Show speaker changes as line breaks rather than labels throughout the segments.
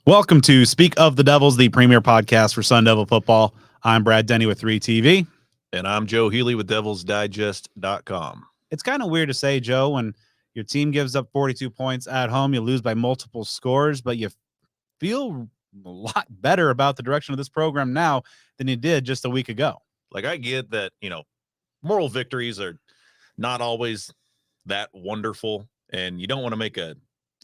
Welcome to Speak of the Devils, the premier podcast for Sun Devil football. I'm Brad Denny with 3TV.
And I'm Joe Healy with DevilsDigest.com.
It's kind of weird to say, Joe, when your team gives up 42 points at home, you lose by multiple scores, but you feel a lot better about the direction of this program now than you did just a week ago.
Like, I get that, moral victories are not always that wonderful, and you don't want to make a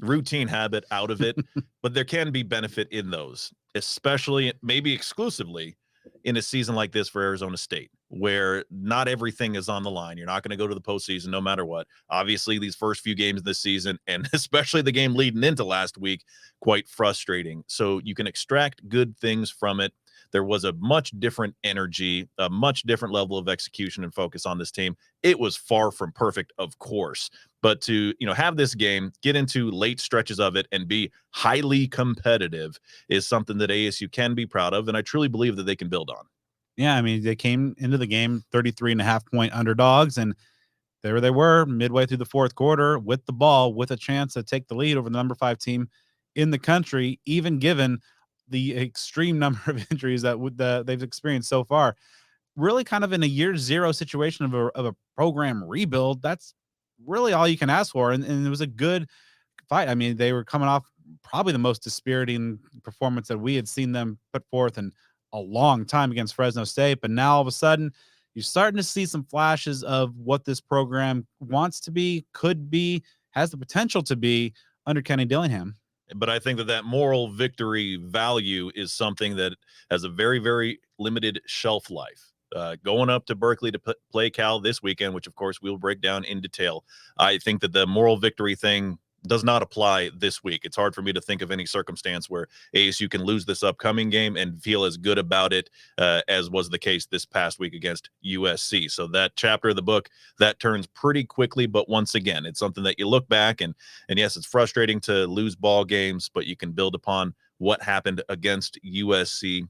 routine habit out of it, but there can be benefit in those, especially, maybe exclusively, in a season like this for Arizona State, where not everything is on the line. You're not going to go to the postseason no matter what. Obviously, these first few games this season, and especially the game leading into last week, quite frustrating. So you can extract good things from it. There was a much different energy, a much different level of execution and focus on this team. It was far from perfect, of course, but to have this game, get into late stretches of it, and be highly competitive is something that ASU can be proud of, and I truly believe that they can build on.
Yeah, I mean, they came into the game 33.5-point underdogs, and there they were midway through the fourth quarter with the ball, with a chance to take the lead over the number 5 team in the country, even given the extreme number of injuries that they've experienced so far. Really kind of in a year zero situation of a program rebuild. That's really all you can ask for. And it was a good fight. I mean, they were coming off probably the most dispiriting performance that we had seen them put forth in a long time against Fresno State. But now all of a sudden, you're starting to see some flashes of what this program wants to be, could be, has the potential to be under Kenny Dillingham.
But I think that moral victory value is something that has a very, very limited shelf life. Going up to Berkeley to play Cal this weekend, which, of course, we'll break down in detail, I think that the moral victory thing does not apply this week. It's hard for me to think of any circumstance where ASU can lose this upcoming game and feel as good about it as was the case this past week against USC. So that chapter of the book, that turns pretty quickly. But once again, it's something that you look back and yes, it's frustrating to lose ball games, but you can build upon what happened against USC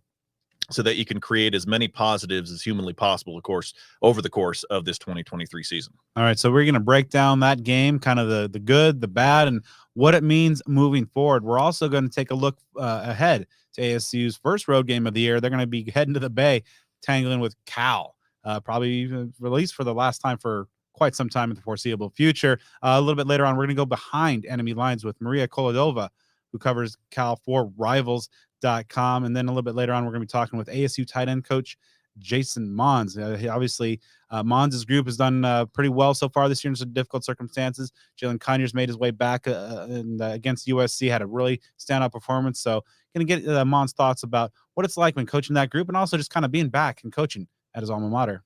so that you can create as many positives as humanly possible, of course, over the course of this 2023 season.
All right, so we're going to break down that game, kind of the good, the bad, and what it means moving forward. We're also going to take a look ahead to ASU's first road game of the year. They're going to be heading to the Bay, tangling with Cal, probably released for the last time for quite some time in the foreseeable future. A little bit later on, we're going to go behind enemy lines with Maria Kholodova, who covers Cal for Rivals.com. And then a little bit later on, we're going to be talking with ASU tight end coach Jason Mohns. Obviously, Mohns' group has done pretty well so far this year in some difficult circumstances. Jalen Conyers made his way back against USC, had a really standout performance. So going to get Mohns' thoughts about what it's like when coaching that group and also just kind of being back and coaching at his alma mater.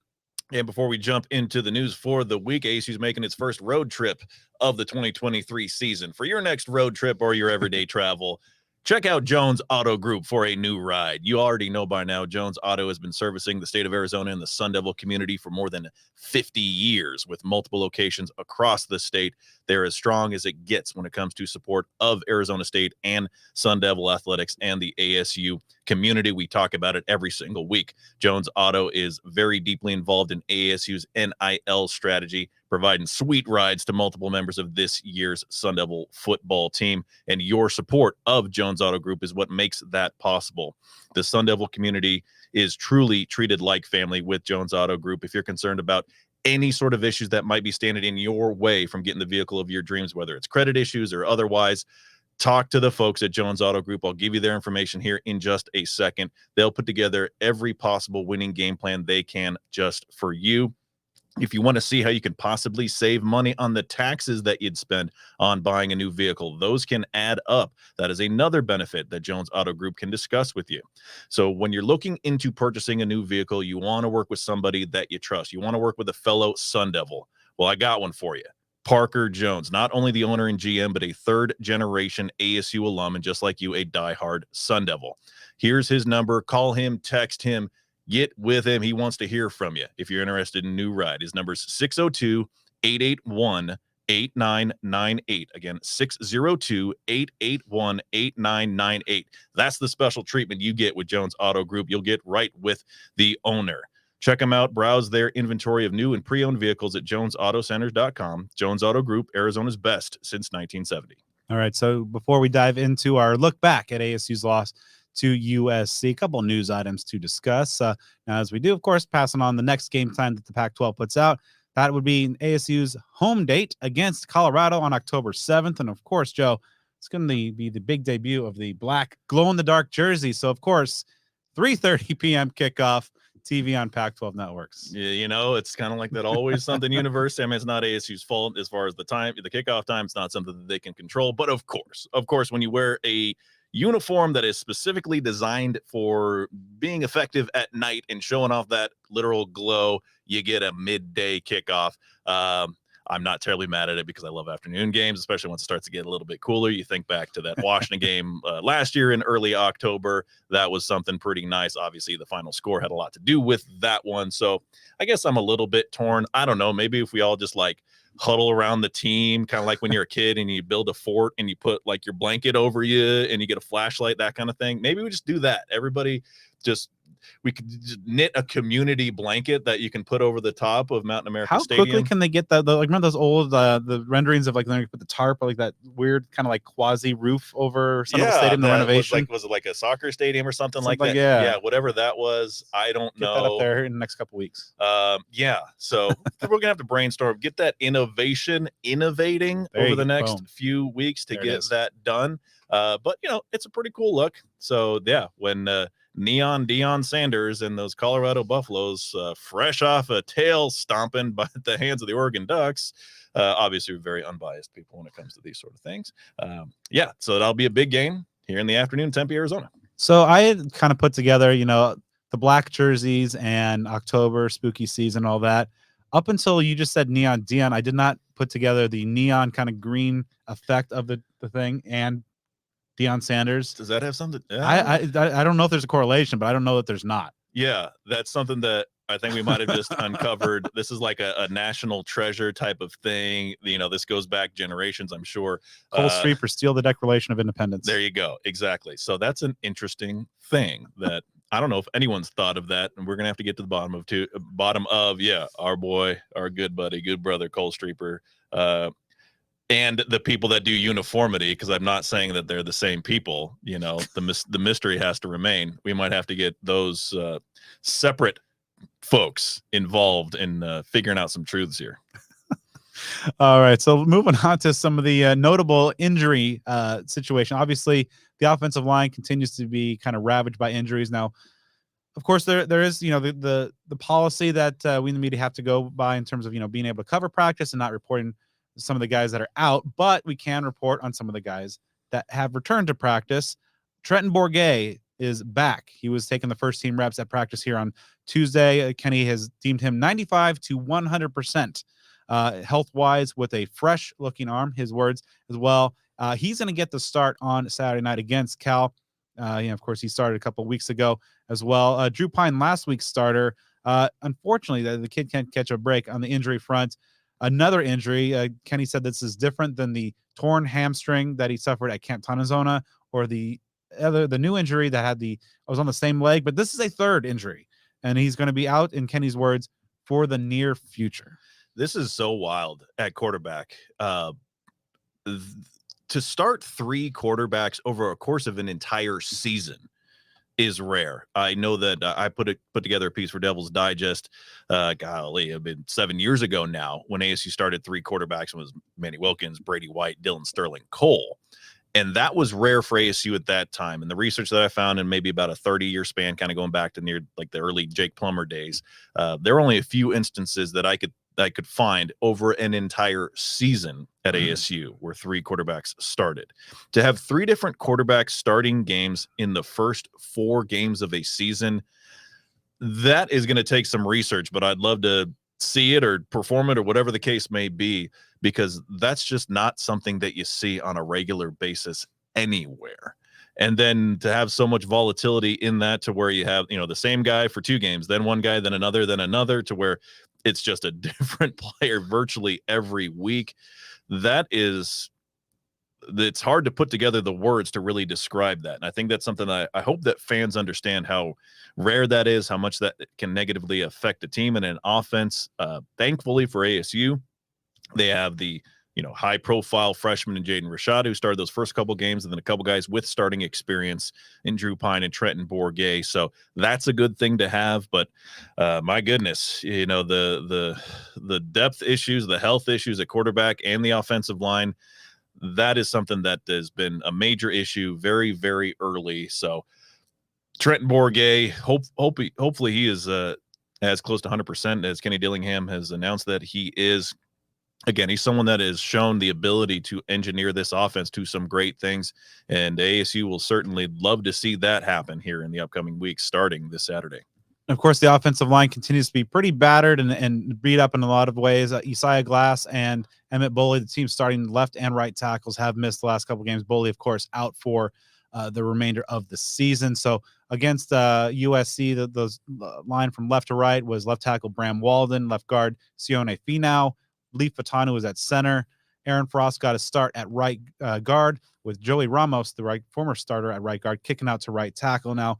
And before we jump into the news for the week, ASU's making its first road trip of the 2023 season. For your next road trip or your everyday travel, check out Jones Auto Group for a new ride. You already know by now, Jones Auto has been servicing the state of Arizona and the Sun Devil community for more than 50 years with multiple locations across the state. They're as strong as it gets when it comes to support of Arizona State and Sun Devil athletics and the ASU community. We talk about it every single week. Jones Auto is very deeply involved in ASU's NIL strategy, providing sweet rides to multiple members of this year's Sun Devil football team. And your support of Jones Auto Group is what makes that possible. The Sun Devil community is truly treated like family with Jones Auto Group. If you're concerned about any sort of issues that might be standing in your way from getting the vehicle of your dreams, whether it's credit issues or otherwise, talk to the folks at Jones Auto Group. I'll give you their information here in just a second. They'll put together every possible winning game plan they can just for you. If you want to see how you can possibly save money on the taxes that you'd spend on buying a new vehicle, those can add up. That is another benefit that Jones Auto Group can discuss with you. So when you're looking into purchasing a new vehicle, you want to work with somebody that you trust. You want to work with a fellow Sun Devil. Well, I got one for you. Parker Jones, not only the owner and GM, but a third-generation ASU alum, and just like you, a diehard Sun Devil. Here's his number. Call him, text him. Get with him. He wants to hear from you if you're interested in a new ride. His number is 602-881-8998. Again, 602-881-8998. That's the special treatment you get with Jones Auto Group. You'll get right with the owner. Check them out. Browse their inventory of new and pre-owned vehicles at JonesAutoCenters.com. Jones Auto Group, Arizona's best since 1970.
All right. So before we dive into our look back at ASU's loss to USC, a couple news items to discuss. Now, as we do, of course, passing on the next game time that the Pac-12 puts out. That would be ASU's home date against Colorado on October 7th. And of course, Joe, it's going to be the big debut of the black glow-in-the-dark jersey. So, of course, 3:30 p.m. kickoff, TV on Pac-12 networks.
Yeah, you know, it's kind of like that always something university. I mean, it's not ASU's fault as far as the kickoff time. It's not something that they can control. But of course, when you wear a uniform that is specifically designed for being effective at night and showing off that literal glow, you get a midday kickoff. I'm not terribly mad at it because I love afternoon games, especially once it starts to get a little bit cooler. You think back to that Washington game last year in early October. That was something pretty nice. Obviously, the final score had a lot to do with that one. So I guess I'm a little bit torn. I don't know. Maybe if we all just like huddle around the team, kind of like when you're a kid and you build a fort and you put like your blanket over you and you get a flashlight, that kind of thing. Maybe we just do that. Everybody we could just knit a community blanket that you can put over the top of Mountain America Stadium.
How quickly can they get that? Like, remember those old the renderings of like they put the tarp or like that weird kind of like quasi roof over some of the stadium, the renovation?
Was it like a soccer stadium or something like that?
Yeah,
whatever that was. I don't know.
Get that up there in the next couple weeks.
Yeah. So we're gonna have to brainstorm, get that innovating over the next few weeks to get that done. But you know, it's a pretty cool look. So yeah, when Neon Deion Sanders and those Colorado Buffaloes, fresh off a tail stomping by the hands of the Oregon Ducks. Obviously, we're very unbiased people when it comes to these sort of things. Yeah, so that'll be a big game here in the afternoon, Tempe, Arizona.
So I had kind of put together, you know, the black jerseys and October spooky season, all that. Up until you just said Neon Deion, I did not put together the neon kind of green effect of the thing and Deion Sanders.
Does that have something?
I don't know if there's a correlation, but I don't know that there's not.
Yeah, that's something that I think we might have just uncovered. This is like a national treasure type of thing. You know, this goes back generations, I'm sure.
Cole Streep or steal the Declaration of Independence.
There you go. Exactly. So that's an interesting thing that I don't know if anyone's thought of that, and we're gonna have to get to the bottom of our boy, our good buddy, good brother, Cole Streeper. And the people that do uniformity, because I'm not saying that they're the same people. You know, the mystery has to remain. We might have to get those separate folks involved in figuring out some truths here.
All right, so moving on to some of the notable injury situation. Obviously, the offensive line continues to be kind of ravaged by injuries. Now, of course, there is, you know, the policy that we in the media have to go by in terms of, you know, being able to cover practice and not reporting some of the guys that are out, but we can report on some of the guys that have returned to practice. Trenton Bourguet is back. He was taking the first team reps at practice here on Tuesday. Kenny has deemed him 95 to 100% health-wise with a fresh-looking arm, his words as well. He's going to get the start on Saturday night against Cal. You know, of course, he started a couple of weeks ago as well. Drew Pine, last week's starter. Unfortunately, the kid can't catch a break on the injury front. Another injury, Kenny said this is different than the torn hamstring that he suffered at Camp Tonizona or the new injury that was on the same leg, but this is a third injury, and he's going to be out, in Kenny's words, for the near future.
This is so wild at quarterback. To start three quarterbacks over a course of an entire season is rare. I know that I put together a piece for Devil's Digest. Golly, it's been 7 years ago now when ASU started three quarterbacks. It was Manny Wilkins, Brady White, Dylan Sterling Cole. And that was rare for ASU at that time. And the research that I found in maybe about a 30-year span, kind of going back to near like the early Jake Plummer days, there were only a few instances that I could find over an entire season at ASU where three quarterbacks started. To have three different quarterbacks starting games in the first 4 games of a season, that is going to take some research, but I'd love to see it or perform it or whatever the case may be, because that's just not something that you see on a regular basis anywhere. And then to have so much volatility in that, to where you have, you know, the same guy for 2 games, then one guy, then another, to where it's just a different player virtually every week. It's hard to put together the words to really describe that. And I think that's something I hope that fans understand how rare that is, how much that can negatively affect a team and an offense. Thankfully for ASU, they have the high profile freshman in Jaden Rashad, who started those first couple games, and then a couple guys with starting experience in Drew Pine and Trenton Bourget. So that's a good thing to have. But my goodness, the depth issues, the health issues at quarterback and the offensive line, that is something that has been a major issue very, very early. So Trenton Bourget, hopefully he is as close to 100% as Kenny Dillingham has announced that he is. Again, he's someone that has shown the ability to engineer this offense to some great things, and ASU will certainly love to see that happen here in the upcoming weeks, starting this Saturday.
Of course, the offensive line continues to be pretty battered and beat up in a lot of ways. Isaiah Glass and Emmett Boley, the team's starting left and right tackles, have missed the last couple games. Boley, of course, out for the remainder of the season. So against USC, the line from left to right was left tackle Bram Walden, left guard Sione Finau, Leaf Fatanu was at center. Aaron Frost got a start at right guard, with Joey Ramos, the former starter at right guard, kicking out to right tackle. Now,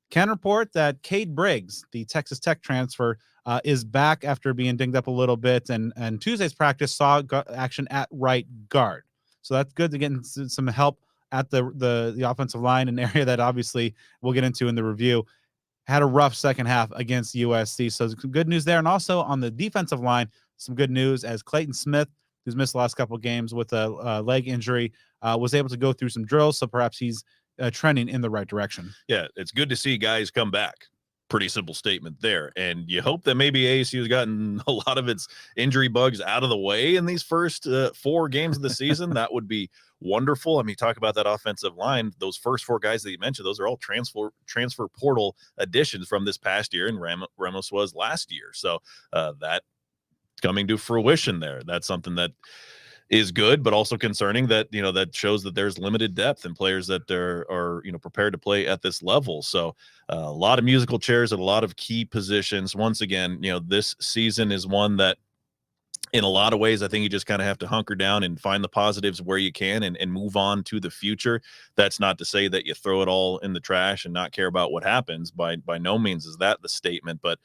can report that Cade Briggs, the Texas Tech transfer, is back after being dinged up a little bit, and Tuesday's practice saw action at right guard. So that's good to get some help at the offensive line, an area that obviously we'll get into in the review. Had a rough second half against USC. So some good news there. And also on the defensive line, some good news as Clayton Smith, who's missed the last couple of games with a leg injury, was able to go through some drills. So perhaps he's trending in the right direction.
Yeah, it's good to see guys come back. Pretty simple statement there. And you hope that maybe ASU has gotten a lot of its injury bugs out of the way in these first 4 games of the season. That would be wonderful. I mean, talk about that offensive line. Those first 4 guys that you mentioned, those are all transfer portal additions from this past year, and Ramos was last year. So that's coming to fruition there. That's something that is good, but also concerning that, that shows that there's limited depth in players that are prepared to play at this level. So a lot of musical chairs at a lot of key positions. Once again, this season is one that in a lot of ways, I think you just kind of have to hunker down and find the positives where you can and move on to the future. That's not to say that you throw it all in the trash and not care about what happens. By no means is that the statement, but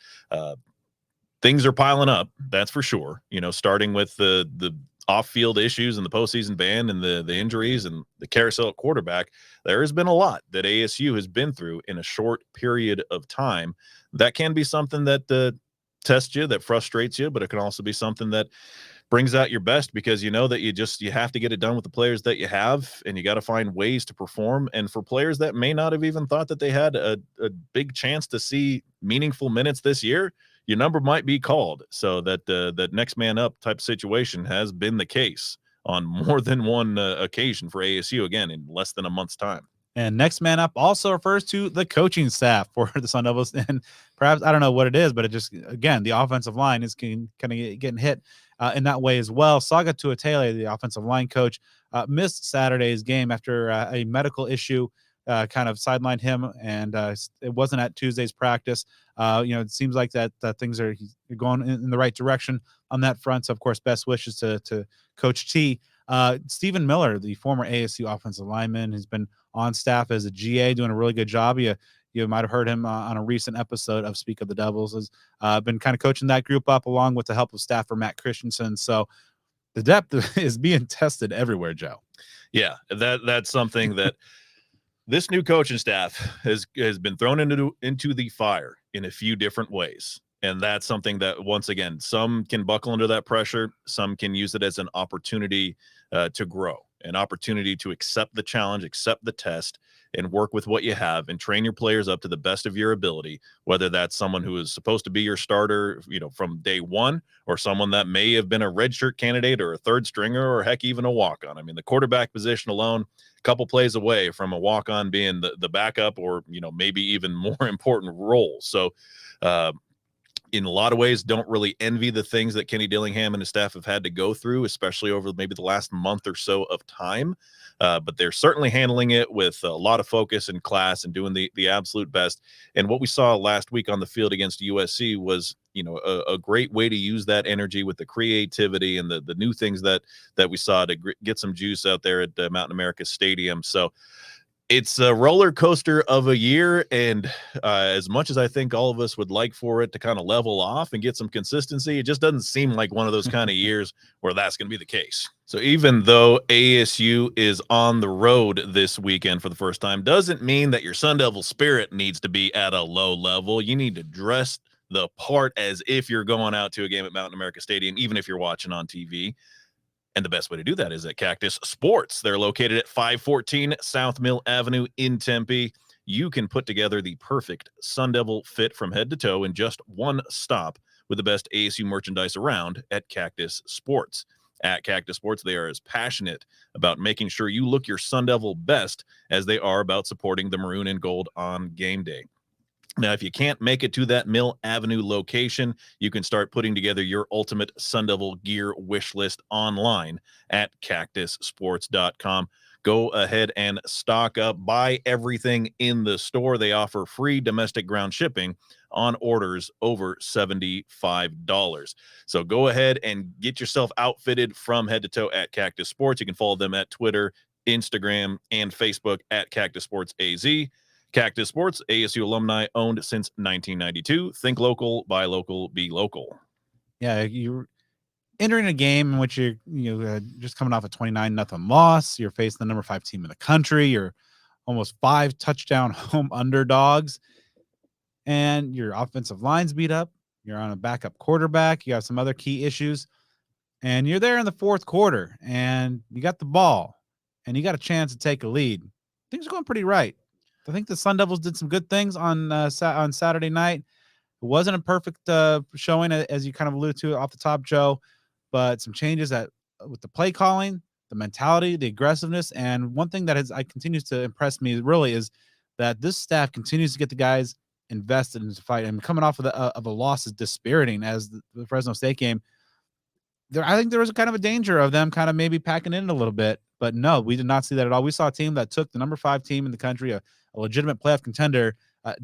things are piling up. That's for sure. Starting with the off-field issues and the postseason ban and the injuries and the carousel at quarterback, there has been a lot that ASU has been through in a short period of time. That can be something that tests you, that frustrates you, but it can also be something that brings out your best, because that you have to get it done with the players that you have, and you got to find ways to perform. And for players that may not have even thought that they had a big chance to see meaningful minutes this year, your number might be called. So that next man up type situation has been the case on more than one occasion for ASU, again, in less than a month's time.
And next man up also refers to the coaching staff for the Sun Devils. And perhaps, I don't know what it is, but it just, again, the offensive line is kind of getting hit in that way as well. Saga Tuatele, the offensive line coach, missed Saturday's game after a medical issue kind of sidelined him, and it wasn't at Tuesday's practice. It seems like that things are going in the right direction on that front. So, of course, best wishes to Coach T. Stephen Miller, the former ASU offensive lineman, has been on staff as a GA, doing a really good job. You might have heard him on a recent episode of Speak of the Devils. Has been kind of coaching that group up, along with the help of staffer Matt Christensen. So the depth is being tested everywhere, Joe.
Yeah, that's something that this new coaching staff has been thrown into the fire in a few different ways. And that's something that, once again, some can buckle under that pressure. Some can use it as an opportunity to grow, an opportunity to accept the challenge, accept the test, and work with what you have and train your players up to the best of your ability, whether that's someone who is supposed to be your starter, from day one, or someone that may have been a redshirt candidate or a third stringer, or heck, even a walk-on. I mean, the quarterback position alone, a couple plays away from a walk-on being the backup, or, maybe even more important role. So, in a lot of ways, don't really envy the things that Kenny Dillingham and his staff have had to go through, especially over maybe the last month or so of time. But they're certainly handling it with a lot of focus and class and doing the absolute best. And what we saw last week on the field against USC was, a great way to use that energy with the creativity and the new things that we saw to get some juice out there at Mountain America Stadium. So It's a roller coaster of a year, and as much as I think all of us would like for it to kind of level off and get some consistency, it just doesn't seem like one of those kind of years where that's going to be the case. So even though ASU is on the road this weekend for the first time, doesn't mean that your Sun Devil spirit needs to be at a low level. You need to dress the part as if you're going out to a game at Mountain America Stadium, even if you're watching on TV. And the best way to do that is at Cactus Sports. They're located at 514 South Mill Avenue in Tempe. You can put together the perfect Sun Devil fit from head to toe in just one stop with the best ASU merchandise around at Cactus Sports. At Cactus Sports, they are as passionate about making sure you look your Sun Devil best as they are about supporting the maroon and gold on game day. Now, if you can't make it to that Mill Avenue location, you can start putting together your ultimate Sun Devil gear wish list online at cactussports.com. Go ahead and stock up, buy everything in the store. They offer free domestic ground shipping on orders over $75. So go ahead and get yourself outfitted from head to toe at Cactus Sports. You can follow them at Twitter, Instagram, and Facebook at Cactus Sports AZ. Cactus Sports, ASU alumni, owned since 1992. Think local, buy local, be local.
Yeah, you're entering a game in which you're just coming off a 29-0 loss. You're facing the number 5 team in the country. You're almost 5 touchdown home underdogs, and your offensive line's beat up. You're on a backup quarterback. You got some other key issues, and you're there in the fourth quarter, and you got the ball, and you got a chance to take a lead. Things are going pretty right. I think the Sun Devils did some good things on Saturday night. It wasn't a perfect showing, as you kind of alluded to off the top, Joe, but some changes with the play calling, the mentality, the aggressiveness, and one thing that continues to impress me really is that this staff continues to get the guys invested in the fight. And coming off of a loss is dispiriting, as the Fresno State game. I think there was kind of a danger of them kind of maybe packing in a little bit, but no, we did not see that at all. We saw a team that took the number 5 team in the country, a legitimate playoff contender,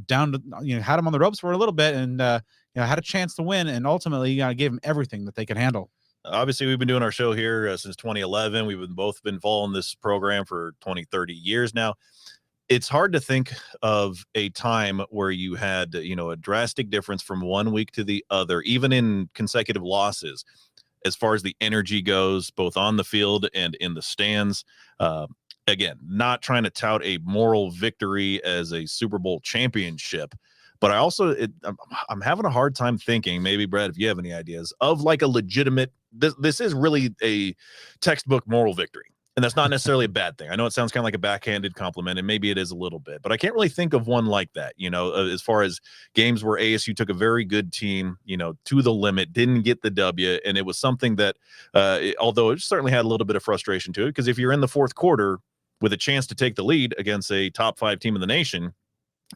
down to, had them on the ropes for a little bit, and had a chance to win, and ultimately gave them everything that they could handle.
Obviously, we've been doing our show here since 2011. We've both been following this program for 20, 30 years now. It's hard to think of a time where you had, a drastic difference from one week to the other, even in consecutive losses, as far as the energy goes, both on the field and in the stands. Again, not trying to tout a moral victory as a Super Bowl championship, but I'm having a hard time thinking, maybe Brad, if you have any ideas of like a legitimate, this is really a textbook moral victory. And that's not necessarily a bad thing. I know it sounds kind of like a backhanded compliment, and maybe it is a little bit, but I can't really think of one like that, as far as games where ASU took a very good team, to the limit, didn't get the W. And it was something that, although it certainly had a little bit of frustration to it, because if you're in the fourth quarter with a chance to take the lead against a top 5 team in the nation,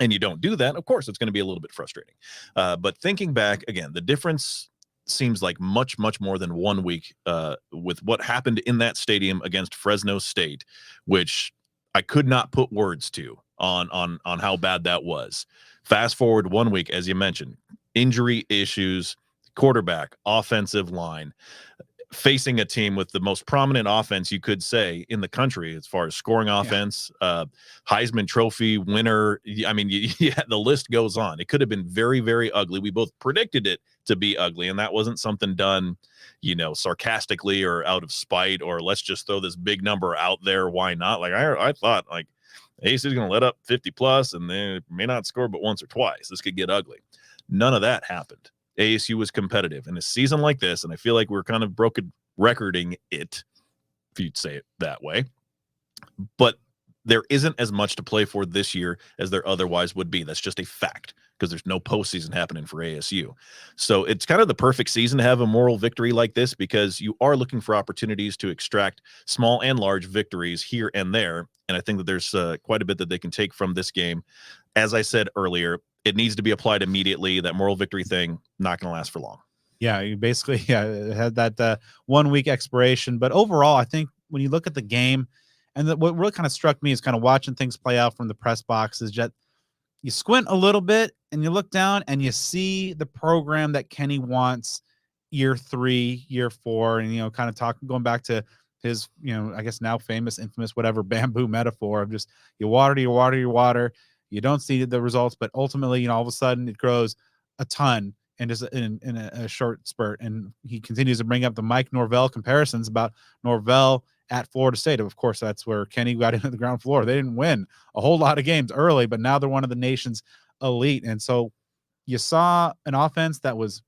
and you don't do that, of course, it's going to be a little bit frustrating. But thinking back, again, the difference seems like much, much more than 1 week with what happened in that stadium against Fresno State, which I could not put words to on how bad that was. Fast forward 1 week, as you mentioned, injury issues, quarterback, offensive line, facing a team with the most prominent offense you could say in the country as far as scoring offense, Heisman Trophy winner. I mean, the list goes on. It could have been very, very ugly. We both predicted it to be ugly, and that wasn't something done, sarcastically or out of spite, or let's just throw this big number out there. Why not? Like I thought, like Ace is going to let up 50 plus, and they may not score but once or twice. This could get ugly. None of that happened. ASU was competitive in a season like this, and I feel like we're kind of recording it, if you'd say it that way. But there isn't as much to play for this year as there otherwise would be. That's just a fact, because there's no postseason happening for ASU. So it's kind of the perfect season to have a moral victory like this, because you are looking for opportunities to extract small and large victories here and there. And I think that there's quite a bit that they can take from this game. As I said earlier, it needs to be applied immediately. That moral victory thing, not going to last for long.
Yeah, you basically had that 1 week expiration. But overall, I think when you look at the game, and what really kind of struck me is kind of watching things play out from the press box, is that you squint a little bit and you look down and you see the program that Kenny wants year 3, year 4, and kind of going back to his, I guess now famous, infamous, whatever bamboo metaphor of just you water. You don't see the results, but ultimately, all of a sudden it grows a ton and just in a short spurt. And he continues to bring up the Mike Norvell comparisons about Norvell at Florida State. Of course, that's where Kenny got into the ground floor. They didn't win a whole lot of games early, but now they're one of the nation's elite. And so you saw an offense that was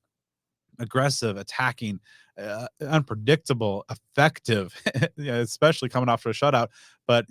aggressive, attacking, unpredictable, effective, especially coming off a shutout. But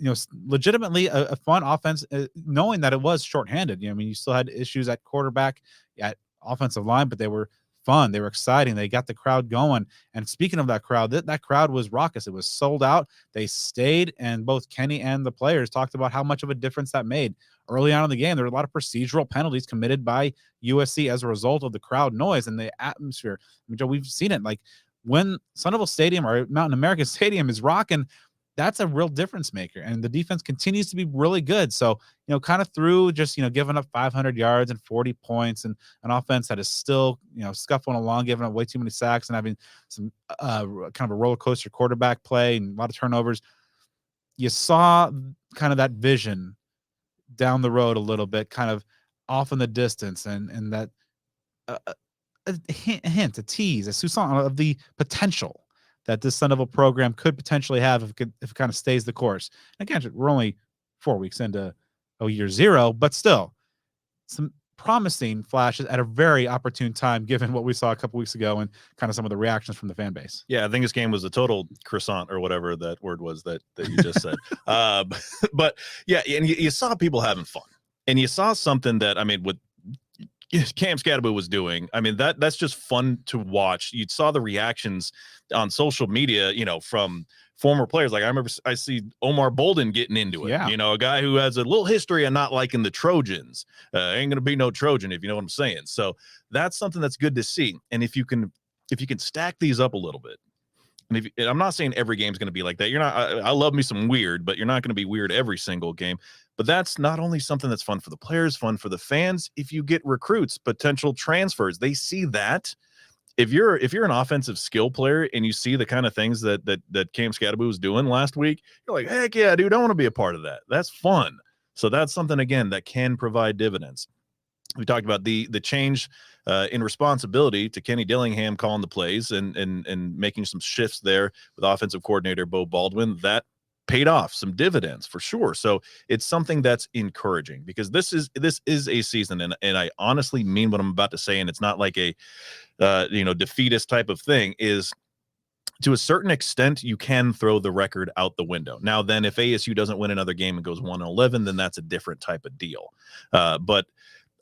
legitimately a fun offense, knowing that it was shorthanded. You still had issues at quarterback, at offensive line, but they were fun. They were exciting. They got the crowd going. And speaking of that crowd, that crowd was raucous. It was sold out. They stayed, and both Kenny and the players talked about how much of a difference that made. Early on in the game, there were a lot of procedural penalties committed by USC as a result of the crowd noise and the atmosphere. Joe, we've seen it. Like when Sun Devil Stadium or Mountain America Stadium is rocking, that's a real difference maker. And the defense continues to be really good. So, kind of through just, giving up 500 yards and 40 points, and an offense that is still, scuffling along, giving up way too many sacks and having some kind of a roller coaster quarterback play and a lot of turnovers. You saw kind of that vision down the road a little bit, kind of off in the distance, and that a hint, a tease, a soupçon of the potential that this Sun Devil program could potentially have if it kind of stays the course. And again, we're only 4 weeks into year zero, but still some promising flashes at a very opportune time, given what we saw a couple weeks ago and kind of some of the reactions from the fan base.
Yeah, I think this game was a total croissant or whatever that word was that you just said. But yeah, and you saw people having fun, and you saw something that, what Cam Scadaboo was doing. That's just fun to watch. You saw the reactions on social media, from former players. Like I see Omar Bolden getting into it.
Yeah.
A guy who has a little history of not liking the Trojans. Ain't gonna be no Trojan, if you know what I'm saying. So that's something that's good to see. And if you can stack these up a little bit, and I'm not saying every game's going to be like that. I love me some weird, but you're not going to be weird every single game. But that's not only something that's fun for the players, fun for the fans. If you get recruits, potential transfers, they see that. If you're an offensive skill player and you see the kind of things that Cam Scadaboo was doing last week, you're like, heck yeah, dude, I want to be a part of that. That's fun. So that's something, again, that can provide dividends. We talked about the change in responsibility to Kenny Dillingham calling the plays and making some shifts there with offensive coordinator Bo Baldwin. That paid off some dividends for sure. So it's something that's encouraging, because this is a season, and I honestly mean what I'm about to say, and it's not like a defeatist type of thing. Is to a certain extent, you can throw the record out the window. Now, then, if ASU doesn't win another game and goes 1-11, then that's a different type of deal. But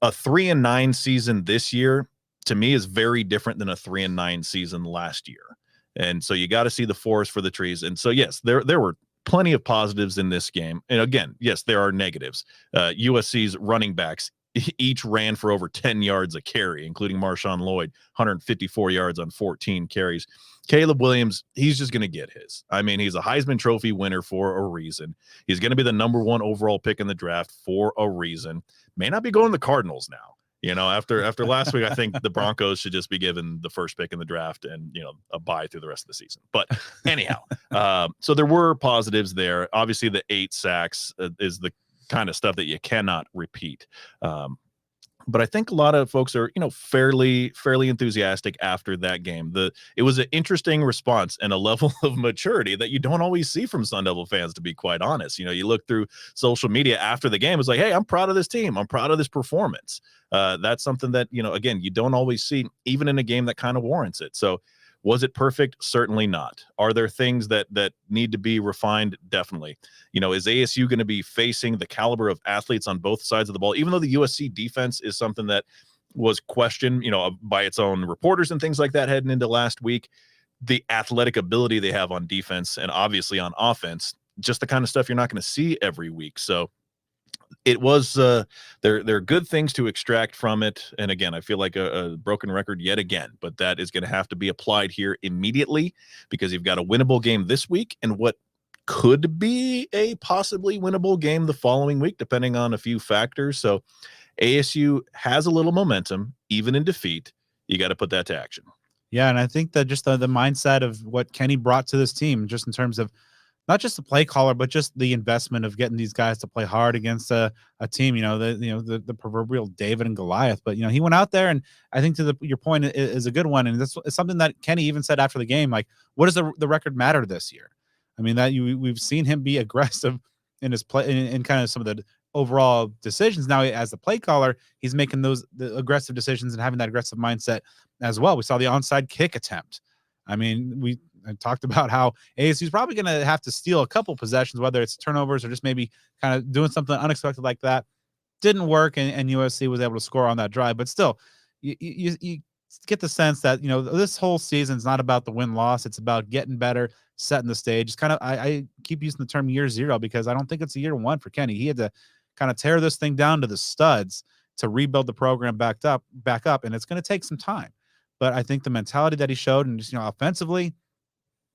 a 3-9 season this year, to me, is very different than a 3-9 season last year. And so you got to see the forest for the trees. And so, yes, there were plenty of positives in this game. And again, yes, there are negatives. USC's running backs each ran for over 10 yards a carry, including Marshawn Lloyd, 154 yards on 14 carries. Caleb Williams, he's just going to get his. He's a Heisman Trophy winner for a reason. He's going to be the #1 overall pick in the draft for a reason. May not be going to the Cardinals now. After last week, I think the Broncos should just be given the first pick in the draft and, a bye through the rest of the season. But anyhow, so there were positives there. Obviously, the 8 sacks is the kind of stuff that you cannot repeat. But I think a lot of folks are, fairly enthusiastic after that game. It was an interesting response and a level of maturity that you don't always see from Sun Devil fans, to be quite honest. You look through social media after the game, it's like, hey, I'm proud of this team. I'm proud of this performance. That's something that, again, you don't always see, even in a game that kind of warrants it. So was it perfect? Certainly not. Are there things that need to be refined? Definitely. Is ASU going to be facing the caliber of athletes on both sides of the ball? Even though the USC defense is something that was questioned, by its own reporters and things like that heading into last week, the athletic ability they have on defense and obviously on offense, just the kind of stuff you're not going to see every week. So it was there are good things to extract from it. And again, I feel like a broken record yet again, but that is going to have to be applied here immediately, because you've got a winnable game this week and what could be a possibly winnable game the following week, depending on a few factors. So ASU has a little momentum, even in defeat. You got to put that to action.
Yeah, and I think that just the mindset of what Kenny brought to this team, just in terms of not just the play caller, but just the investment of getting these guys to play hard against a team, the proverbial David and Goliath. But he went out there, and I think your point is a good one, and that's something that Kenny even said after the game. Like, what does the record matter this year? I mean, we've seen him be aggressive in his play in kind of some of the overall decisions. Now, as the play caller, he's making the aggressive decisions and having that aggressive mindset as well. We saw the onside kick attempt. I mean, I talked about how ASU is probably going to have to steal a couple possessions, whether it's turnovers or just maybe kind of doing something unexpected like that. Didn't work, and USC was able to score on that drive. But still, you get the sense that this whole season is not about the win-loss. It's about getting better, setting the stage. It's kind of I keep using the term year zero because I don't think it's a year one for Kenny. He had to kind of tear this thing down to the studs to rebuild the program back up, and it's going to take some time. But I think the mentality that he showed, and just offensively,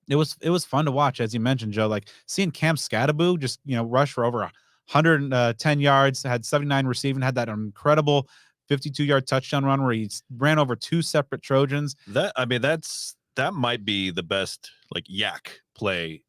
it was fun to watch, as you mentioned, Joe. Like seeing Cam Scattaboo just rush for over 110 yards, had 79 receiving, had that incredible 52-yard touchdown run where he ran over two separate Trojans.
That might be the best yak play.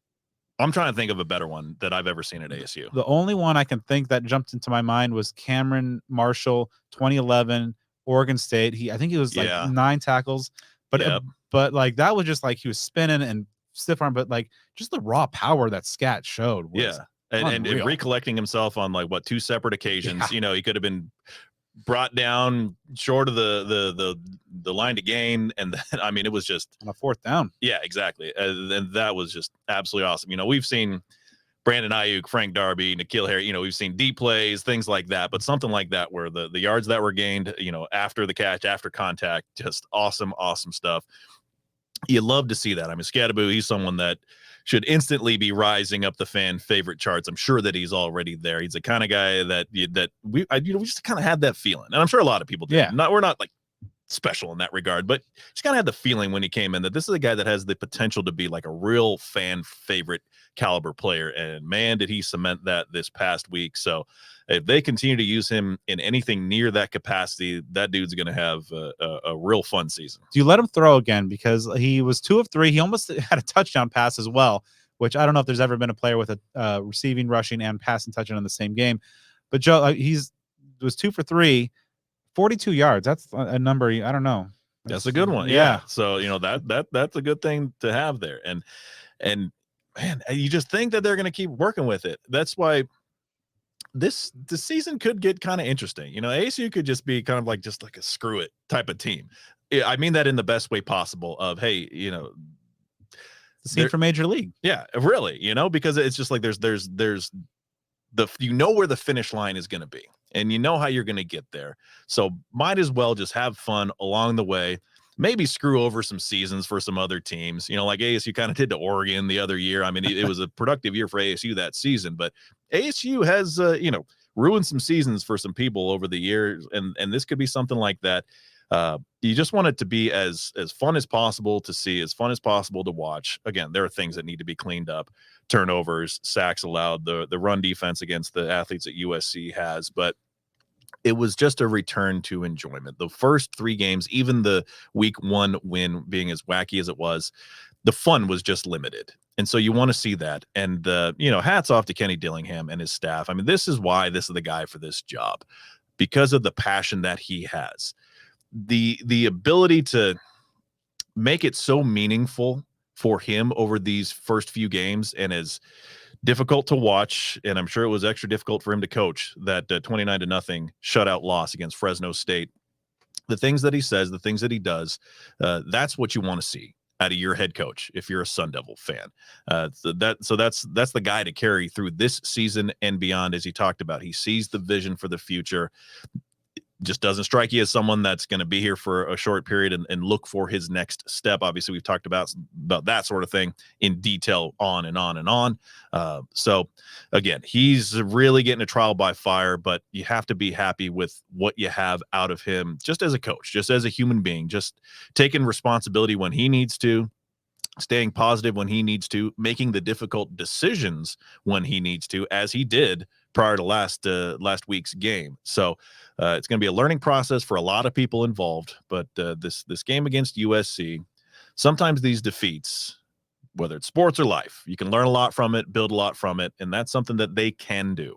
I'm trying to think of a better one that I've ever seen at ASU.
The only one I can think that jumped into my mind was Cameron Marshall, 2011, Oregon State. I think he was 9 tackles, but like that was just like he was spinning and stiff arm, but like just the raw power that Scat showed was
and recollecting himself on 2 separate occasions. He could have been brought down short of the line to gain, and then I mean it was just
on a 4th down.
Yeah, exactly. And that was just absolutely awesome. We've seen Brandon Ayuk, Frank Darby, N'Keal Harry, we've seen deep plays, things like that, but something like that where the yards that were gained, after the catch, after contact, just awesome stuff. You love to see that. I mean, Scattaboo, he's someone that should instantly be rising up the fan favorite charts. I'm sure that he's already there. He's the kind of guy that we just kind of had that feeling, and I'm sure a lot of people do.
Yeah.
We're not special in that regard, but just kind of had the feeling when he came in that this is a guy that has the potential to be a real fan favorite caliber player. And man, did he cement that this past week. So if they continue to use him in anything near that capacity, that dude's going to have a real fun season.
Do you let him throw again? Because he was 2 of 3. He almost had a touchdown pass as well, which I don't know if there's ever been a player with a receiving, rushing, and passing touchdown in the same game. But Joe, was 2 for 3, 42 yards. That's a number. I don't know.
That's a good one. Yeah. So, that's a good thing to have there. And man, you just think that they're going to keep working with it. That's why the season could get kind of interesting. ASU could just be kind of just a screw it type of team. I mean that in the best way possible of, hey,
the scene for Major League.
Yeah, really, because it's just there's where the finish line is going to be, and how you're going to get there. So might as well just have fun along the way. Maybe screw over some seasons for some other teams, like ASU kind of did to Oregon the other year. I mean, it was a productive year for ASU that season, but ASU has, ruined some seasons for some people over the years. And this could be something like that. You just want it to be as fun as possible to see, as fun as possible to watch. Again, there are things that need to be cleaned up, turnovers, sacks allowed, the run defense against the athletes that USC has, but it was just a return to enjoyment. The first 3 games, even the week 1 win being as wacky as it was, the fun was just limited. And so you want to see that. And, hats off to Kenny Dillingham and his staff. I mean, this is why this is the guy for this job, because of the passion that he has. The ability to make it so meaningful for him over these first few games, and as difficult to watch, and I'm sure it was extra difficult for him to coach, that 29-0 shutout loss against Fresno State. The things that he says, the things that he does, that's what you want to see out of your head coach if you're a Sun Devil fan. So that's the guy to carry through this season and beyond. As he talked about, he sees the vision for the future. Just doesn't strike you as someone that's going to be here for a short period and look for his next step. Obviously, we've talked about that sort of thing in detail on and on and on. So, again, he's really getting a trial by fire, but you have to be happy with what you have out of him just as a coach, just as a human being, just taking responsibility when he needs to, staying positive when he needs to, making the difficult decisions when he needs to, as he did prior to last week's game. So it's going to be a learning process for a lot of people involved, but this game against USC, sometimes these defeats, whether it's sports or life, you can learn a lot from it, build a lot from it, and that's something that they can do.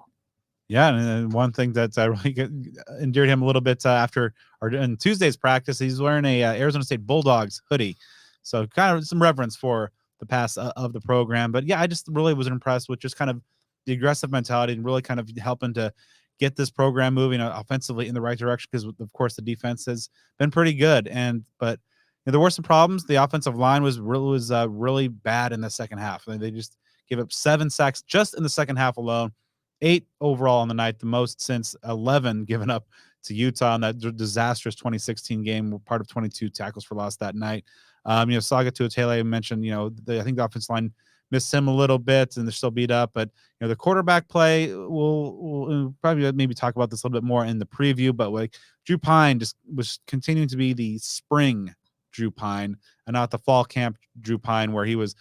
Yeah, and one thing that really endeared him a little bit after or in Tuesday's practice, he's wearing a Arizona State Bulldogs hoodie, so kind of some reverence for the past of the program. But yeah, I just really was impressed with just kind of the aggressive mentality and really kind of helping to get this program moving offensively in the right direction, because of course the defense has been pretty good, but there were some problems. The offensive line was really bad in the second half. They just gave up 7 sacks just in the second half alone. 8 overall on the night, the most since 11 given up to Utah in that disastrous 2016 game, part of 22 tackles for loss that night. Saga Tuatele mentioned, I think the offensive line missed him a little bit and they're still beat up, but the quarterback play, we'll probably maybe talk about this a little bit more in the preview, but like Drew Pine just was continuing to be the spring Drew Pine and not the fall camp Drew Pine, where he was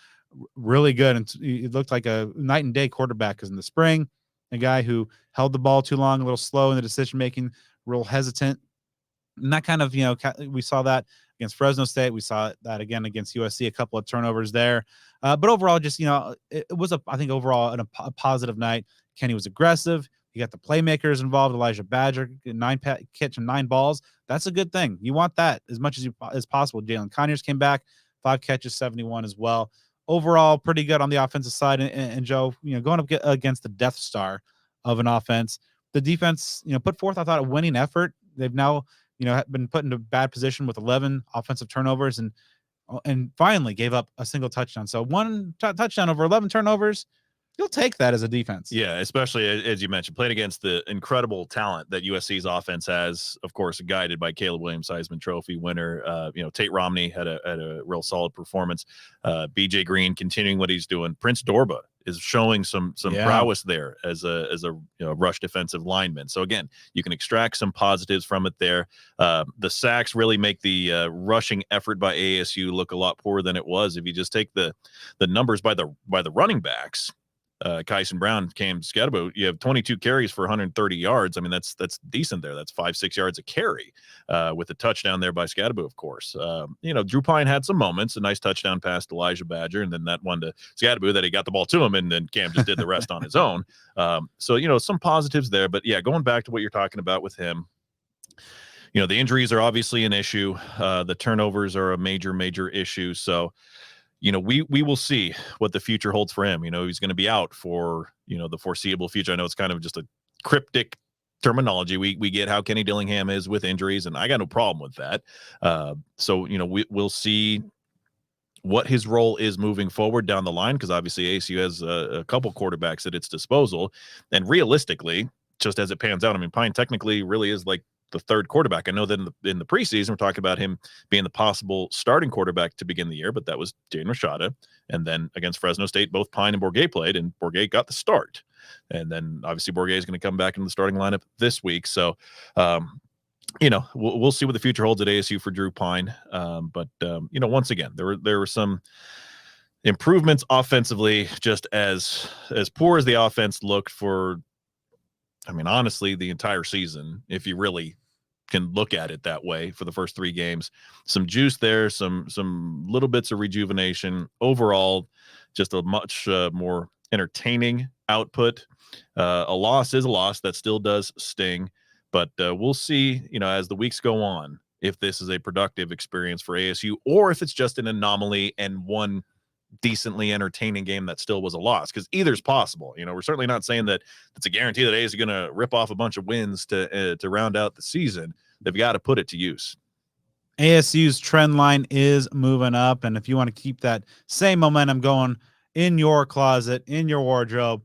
really good and it looked like a night and day quarterback, because in the spring, a guy who held the ball too long, a little slow in the decision making, real hesitant. And that kind of, we saw that against Fresno State. We saw that again against USC, a couple of turnovers there. But overall, just, it was I think overall a positive night. Kenny was aggressive. You got the playmakers involved. Elijah Badger, catching 9 balls. That's a good thing. You want that as much as possible. Jalen Conyers came back, 5 catches, 71 as well. Overall, pretty good on the offensive side. And Joe, going up against the Death Star of an offense, the defense, put forth, I thought, a winning effort. They've now, been put into a bad position with 11 offensive turnovers and finally gave up a single touchdown. So one touchdown over 11 turnovers, you'll take that as a defense.
Yeah, especially as you mentioned, playing against the incredible talent that USC's offense has, of course, guided by Caleb Williams, Heisman Trophy winner. Tate Romney had a real solid performance. BJ Green continuing what he's doing. Prince Dorba is showing some prowess there as a rush defensive lineman. So again, you can extract some positives from it there. The sacks really make the rushing effort by ASU look a lot poorer than it was. If you just take the numbers by the running backs, Kyson Brown, Cam Scadabo, you have 22 carries for 130 yards. I mean, that's decent there. That's 5-6 yards a carry with a touchdown there by Scadabo, of course. Drew Pine had some moments, a nice touchdown pass to Elijah Badger, and then that one to Scadabo that he got the ball to him, and then Cam just did the rest on his own. So some positives there. But, yeah, going back to what you're talking about with him, the injuries are obviously an issue. The turnovers are a major issue. So, we will see what the future holds for him. He's going to be out for, the foreseeable future. I know it's kind of just a cryptic terminology. We get how Kenny Dillingham is with injuries, and I got no problem with that. So, we'll see what his role is moving forward down the line, because obviously ASU has a couple quarterbacks at its disposal. And realistically, just as it pans out, I mean, Pine technically really is like the third quarterback. I know that in the preseason, we're talking about him being the possible starting quarterback to begin the year, but that was Jaden Rashada. And then against Fresno State, both Pine and Bourguet played, and Bourguet got the start. And then obviously Bourguet is going to come back in the starting lineup this week. So, we'll see what the future holds at ASU for Drew Pine. But once again, there were some improvements offensively, just as poor as the offense looked for, I mean, honestly, the entire season, if you really can look at it that way, for the first 3 games. Some juice there, some little bits of rejuvenation. Overall, just a much more entertaining output. A loss is a loss. That still does sting. But we'll see, as the weeks go on, if this is a productive experience for ASU or if it's just an anomaly and one decently entertaining game that still was a loss, because either's possible. We're certainly not saying that it's a guarantee that ASU is going to rip off a bunch of wins to round out the season. They've got to put it to use.
ASU's trend line is moving up, and if you want to keep that same momentum going in your closet, in your wardrobe,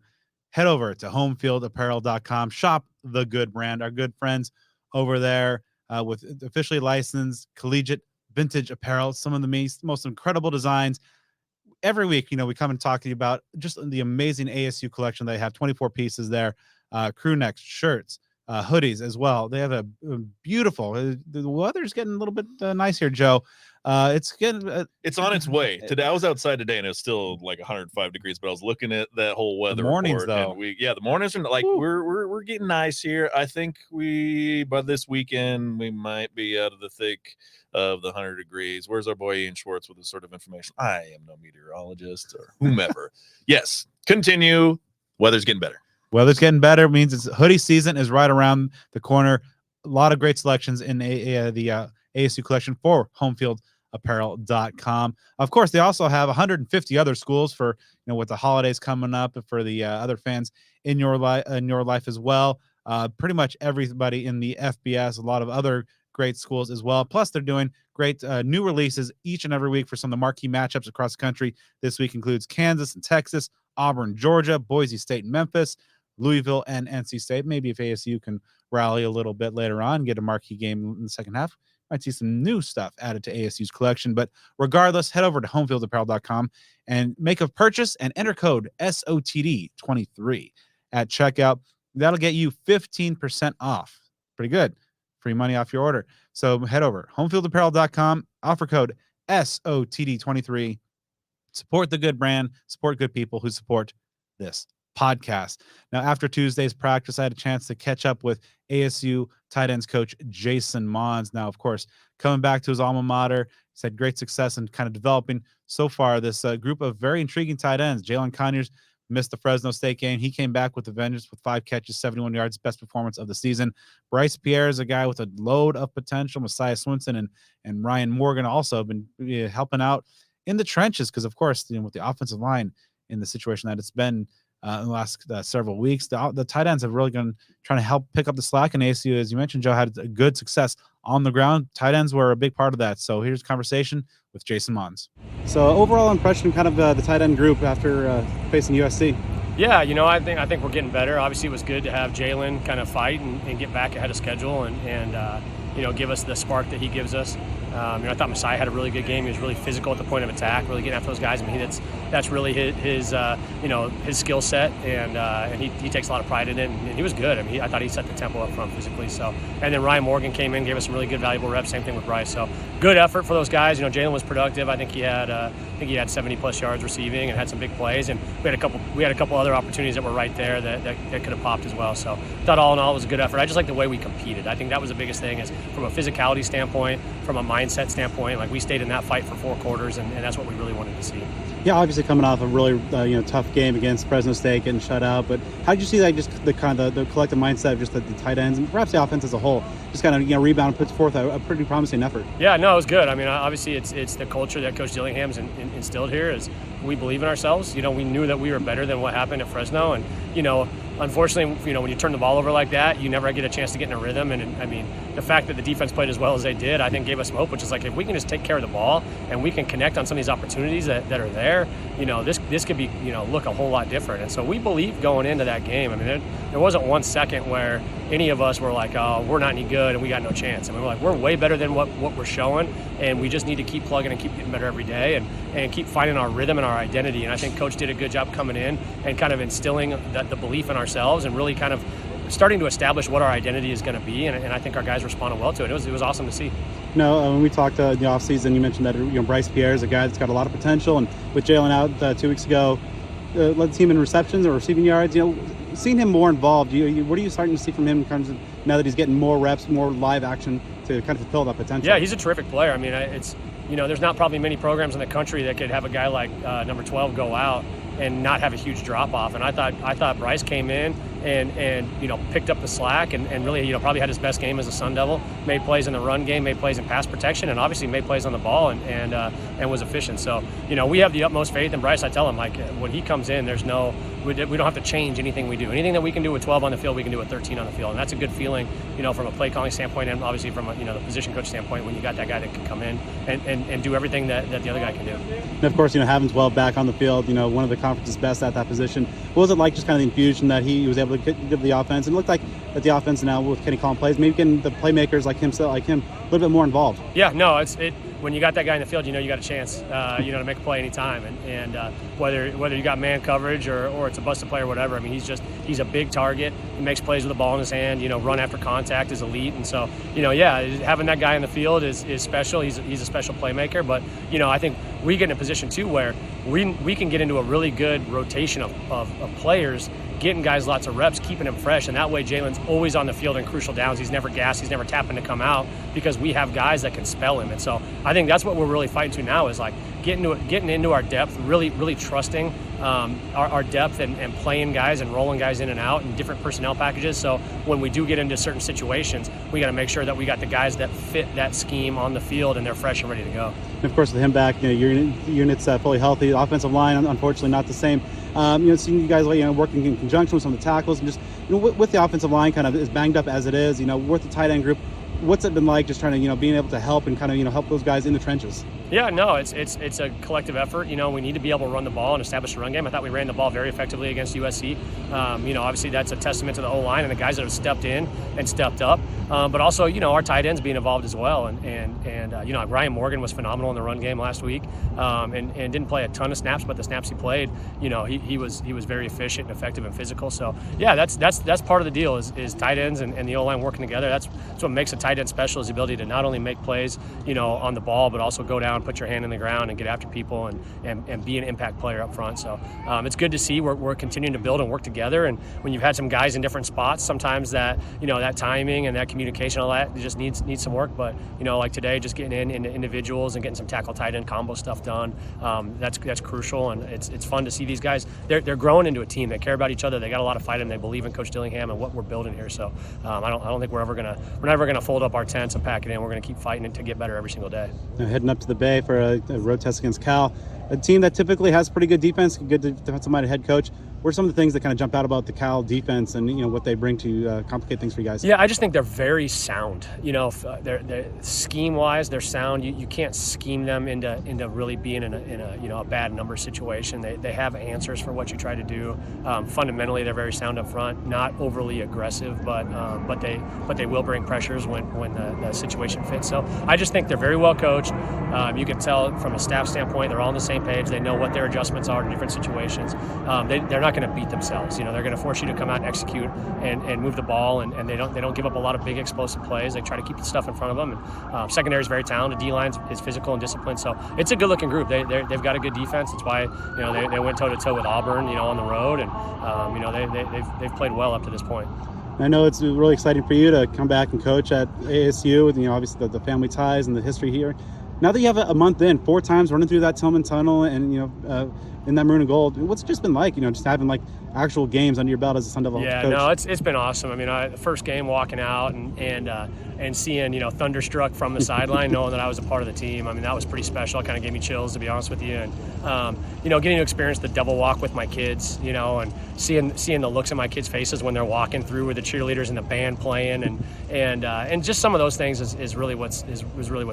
head over to homefieldapparel.com. Shop the good brand, our good friends over there with officially licensed collegiate vintage apparel, some of the most incredible designs. Every week, we come and talk to you about just the amazing ASU collection. They have 24 pieces there, crew necks, shirts, hoodies as well. They have a beautiful, the weather's getting a little bit nice here, Joe. It's getting
it's on its way. Today I was outside today and it was still like 105 degrees, but I was looking at that whole weather
mornings,
report,
though.
and the mornings are like we're getting nice here. I think by this weekend we might be out of the thick of the 100 degrees. Where's our boy Ian Schwartz with this sort of information? I am no meteorologist or whomever. Yes, continue. Weather's getting better.
Weather's getting better means it's hoodie season is right around the corner. A lot of great selections in the ASU collection for homefieldapparel.com. Of course, they also have 150 other schools for, with the holidays coming up, for the other fans in your life as well. Pretty much everybody in the FBS, a lot of other great schools as well. Plus, they're doing great new releases each and every week for some of the marquee matchups across the country. This week includes Kansas and Texas, Auburn, Georgia, Boise State, Memphis, Louisville, and NC State. Maybe if ASU can rally a little bit later on, get a marquee game in the second half, might see some new stuff added to ASU's collection. But regardless, head over to homefieldapparel.com and make a purchase and enter code SOTD23 at checkout. That'll get you 15% off. Pretty good. Free money off your order. So head over homefieldapparel.com, offer code SOTD23. Support the good brand, support good people who support this podcast. Now, after Tuesday's practice, I had a chance to catch up with ASU tight ends coach Jason Mohns. Now, of course, coming back to his alma mater, he's had great success in kind of developing so far this group of very intriguing tight ends. Jalen Conyers missed the Fresno State game. He came back with a vengeance with 5 catches, 71 yards, best performance of the season. Bryce Pierre is a guy with a load of potential. Messiah Swinson and Ryan Morgan also have been helping out in the trenches because, of course, with the offensive line in the situation that it's been in the last several weeks, the tight ends have really been trying to help pick up the slack. And ASU, as you mentioned, Joe, had a good success on the ground. Tight ends were a big part of that. So here's a conversation with Jason Mohns.
So overall impression, kind of the tight end group after facing USC.
Yeah, I think we're getting better. Obviously, it was good to have Jalen kind of fight and get back ahead of schedule and give us the spark that he gives us. I thought Messiah had a really good game. He was really physical at the point of attack, really getting after those guys. I mean, that's really his skill set, and he takes a lot of pride in it. And he was good. I mean, I thought he set the tempo up front physically. So, and then Ryan Morgan came in, gave us some really good, valuable reps. Same thing with Bryce. So, good effort for those guys. Jalen was productive. I think he had 70+ yards receiving and had some big plays. And we had a couple other opportunities that were right there that could have popped as well. So, I thought all in all it was a good effort. I just like the way we competed. I think that was the biggest thing, is from a physicality standpoint, from a mindset standpoint, like we stayed in that fight for 4 quarters, and that's what we really wanted to see.
Yeah, obviously coming off a really tough game against Fresno State, getting shut out. But how did you see that, just the kind of the collective mindset of just the tight ends and perhaps the offense as a whole, just kind of rebound and puts forth a pretty promising effort?
Yeah, no, it was good. I mean, obviously it's the culture that Coach Dillingham's instilled here. Is we believe in ourselves. We knew that we were better than what happened at Fresno, and unfortunately, when you turn the ball over like that, you never get a chance to get in a rhythm. And I mean, the fact that the defense played as well as they did, I think gave us some hope, which is like, if we can just take care of the ball and we can connect on some of these opportunities that are there, this could be, look a whole lot different. And so we believe going into that game. I mean, there wasn't 1 second where any of us were like, oh, we're not any good and we got no chance. I mean, we're way better than what we're showing, and we just need to keep plugging and keep getting better every day and keep finding our rhythm and our identity. And I think Coach did a good job coming in and kind of instilling the belief in ourselves and really kind of starting to establish what our identity is going to be. And I think our guys responded well to it. It was awesome to see.
When we talked in the offseason, you mentioned that Bryce Pierre is a guy that's got a lot of potential, and with Jalen out 2 weeks ago, led the team in receptions or receiving yards. Seeing him more involved, what are you starting to see from him in terms of now that he's getting more reps, more live action to kind of fulfill that potential?
Yeah, he's a terrific player. I mean, there's not probably many programs in the country that could have a guy like number 12 go out and not have a huge drop off. And I thought Bryce came in and picked up the slack and really probably had his best game as a Sun Devil. Made plays in the run game, made plays in pass protection, and obviously made plays on the ball and was efficient. So we have the utmost faith in Bryce. I tell him, like, when he comes in, we don't have to change anything we do. Anything that we can do with 12 on the field, we can do with 13 on the field, and that's a good feeling, from a play calling standpoint, and obviously from the position coach standpoint, when you got that guy that can come in and do everything that the other guy can do.
And of course, having 12 back on the field, one of the conference's best at that position. What was it like, just kind of the infusion that he was able to give the offense? And it looked like that the offense now with Kenny calling plays, maybe getting the playmakers like him a little bit more involved?
Yeah, no, when you got that guy in the field, you know you got a chance, to make a play anytime. And whether you got man coverage or it's a busted play or whatever, I mean, he's a big target. He makes plays with the ball in his hand. Run after contact is elite. And so, having that guy in the field is special. He's a special playmaker. But, I think we get in a position too where we can get into a really good rotation of players, getting guys lots of reps, keeping them fresh, and that way Jalen's always on the field in crucial downs. He's never gassed, he's never tapping to come out because we have guys that can spell him. And so I think that's what we're really fighting to now is like getting into our depth, really trusting our depth and playing guys and rolling guys in and out in different personnel packages. So when we do get into certain situations, we got to make sure that we got the guys that fit that scheme on the field and they're fresh and ready to go.
And of course, with him back, your unit's fully healthy. The offensive line, unfortunately, not the same. Seeing you guys working in conjunction with some of the tackles, and just with the offensive line kind of as banged up as it is, with the tight end group, what's it been like just trying to being able to help and kind of help those guys in the trenches?
Yeah, no, it's a collective effort. We need to be able to run the ball and establish a run game. I thought we ran the ball very effectively against USC. Obviously that's a testament to the O-line and the guys that have stepped in and stepped up. But also, our tight ends being involved as well. And Ryan Morgan was phenomenal in the run game last week, and didn't play a ton of snaps, but the snaps he played, he was very efficient and effective and physical. So yeah, that's part of the deal is tight ends and the O-line working together. That's what makes a tight end special, is the ability to not only make plays, on the ball, but also go down, put your hand in the ground and get after people and be an impact player up front. So it's good to see we're continuing to build and work together. And when you've had some guys in different spots, sometimes that that timing and that communication, all that, it just needs some work. But like today, just getting into individuals and getting some tackle tight end combo stuff done, that's crucial. And it's fun to see these guys. They're growing into a team. They care about each other. They got a lot of fight in them. They believe in Coach Dillingham and what we're building here. So I don't think we're never gonna fold up our tents and pack it in. We're gonna keep fighting it to get better every single day.
Heading up to the Bay for a road test against Cal, a team that typically has pretty good defense, good defensive-minded head coach. What are some of the things that kind of jump out about the Cal defense and what they bring to complicate things for you guys?
Yeah, I just think they're very sound. They're scheme-wise, they're sound. You can't scheme them into really being in a bad number situation. They have answers for what you try to do. Fundamentally, they're very sound up front, not overly aggressive, but they will bring pressures when the situation fits. So I just think they're very well coached. You can tell from a staff standpoint, they're all on the same page. They know what their adjustments are in different situations. They're not going to beat themselves. They're going to force you to come out and execute and move the ball, and they don't give up a lot of big explosive plays. They try to keep the stuff in front of them. And secondary is very talented. D-line is physical and disciplined. So it's a good-looking group. They've got a good defense. That's why they went toe-to-toe with Auburn on the road, and they've played well up to this point.
I know it's really exciting for you to come back and coach at ASU with obviously the family ties and the history here. Now that you have a month in, 4 times running through that Tillman Tunnel and in that maroon and gold, what's it just been like? Just having like actual games under your belt as a Sun Devil coach.
Yeah, no, it's been awesome. I mean, the first game walking out and seeing Thunderstruck from the sideline, knowing that I was a part of the team. I mean, that was pretty special. It kind of gave me chills, to be honest with you. And getting to experience the devil walk with my kids, and seeing the looks in my kids' faces when they're walking through with the cheerleaders and the band playing, and just some of those things is really what's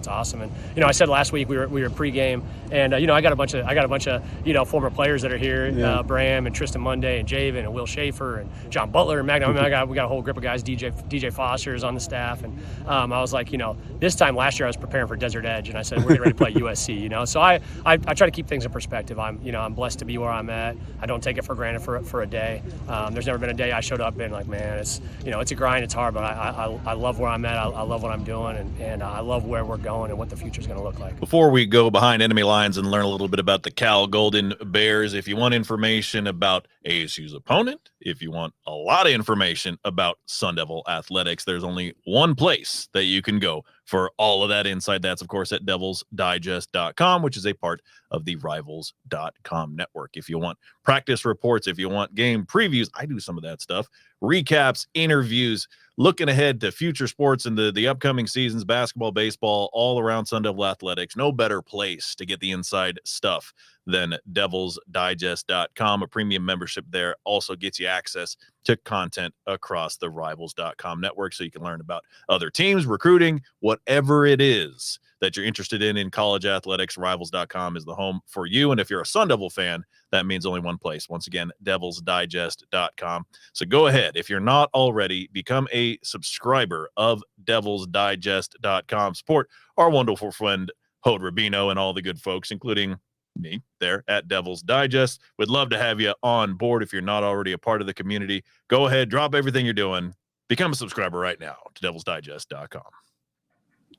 awesome. And I said last week we were pregame, and I got a bunch of former players that are here, yeah. Bram and Tristan Monday and Javen and Will Schaefer and John Butler and Magnum. I mean, we got a whole group of guys. DJ Foster is on the staff, and I was like, this time last year I was preparing for Desert Edge, and I said we're getting ready to play USC. So I try to keep things in perspective. I'm blessed to be where I'm at. I don't take it for granted for a day. There's never been a day I showed up and like, man, it's it's a grind, it's hard, but I love where I'm at. I love what I'm doing, and I love where we're going and what the future's going to look like.
Before we go behind enemy lines and learn a little bit about the Cal Golden Bears, if you want information about ASU's opponent, if you want a lot of information about Sun Devil athletics, there's only one place that you can go for all of that insight. That's, of course, at devilsdigest.com, which is a part of the rivals.com network. If you want practice reports, if you want game previews, I do some of that stuff, recaps, interviews, looking ahead to future sports and the upcoming seasons, basketball, baseball, all around Sun Devil athletics. No better place to get the inside stuff than devilsdigest.com. A premium membership there also gets you access to content across the rivals.com network, so you can learn about other teams, recruiting, whatever it is that you're interested in college athletics, rivals.com is the home for you. And if you're a Sun Devil fan, that means only one place. Once again, devilsdigest.com. So go ahead. If you're not already, become a subscriber of devilsdigest.com. Support our wonderful friend, Hod Rubino, and all the good folks, including me there at Devil's Digest. Would love to have you on board. If you're not already a part of the community, go ahead, drop everything you're doing, become a subscriber right now to devilsdigest.com.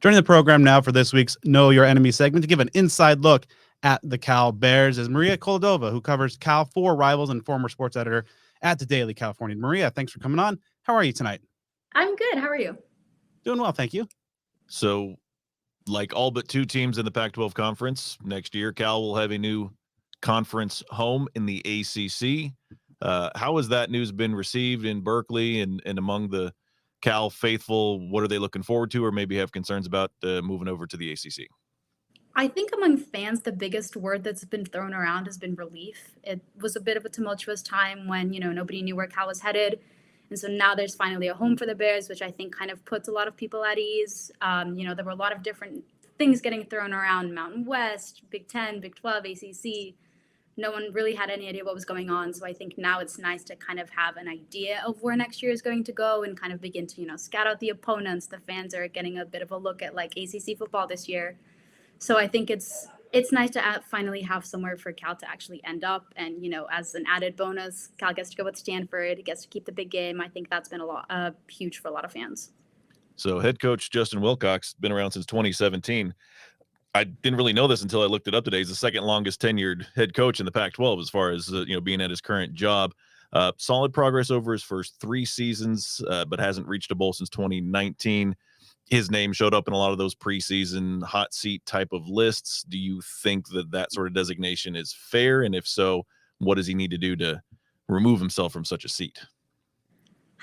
Joining the program now for this week's Know Your Enemy segment to give an inside look at the Cal Bears is Maria Kholodova, who covers Cal for Rivals and former sports editor at the Daily Californian. Maria, thanks for coming on. How are you tonight?
I'm good. How are you?
Doing well, thank you.
So, like all but 2 teams in the Pac-12 conference, next year Cal will have a new conference home in the ACC. How has that news been received in Berkeley and among the Cal faithful? What are they looking forward to, or maybe have concerns about moving over to the ACC?
I think among fans, the biggest word that's been thrown around has been relief. It was a bit of a tumultuous time when, nobody knew where Cal was headed. And so now there's finally a home for the Bears, which I think kind of puts a lot of people at ease. There were a lot of different things getting thrown around: Mountain West, Big 10, Big 12, ACC. No one really had any idea what was going on. So I think now it's nice to kind of have an idea of where next year is going to go and kind of begin to, scout out the opponents. The fans are getting a bit of a look at like ACC football this year. So I think it's nice to finally have somewhere for Cal to actually end up. And, as an added bonus, Cal gets to go with Stanford. It gets to keep the big game. I think that's been huge for a lot of fans.
So head coach Justin Wilcox, been around since 2017. I didn't really know this until I looked it up today. He's the second longest tenured head coach in the Pac-12 as far as, being at his current job. Solid progress over his first 3 seasons, but hasn't reached a bowl since 2019. His name showed up in a lot of those preseason hot seat type of lists. Do you think that sort of designation is fair? And if so, what does he need to do to remove himself from such a seat?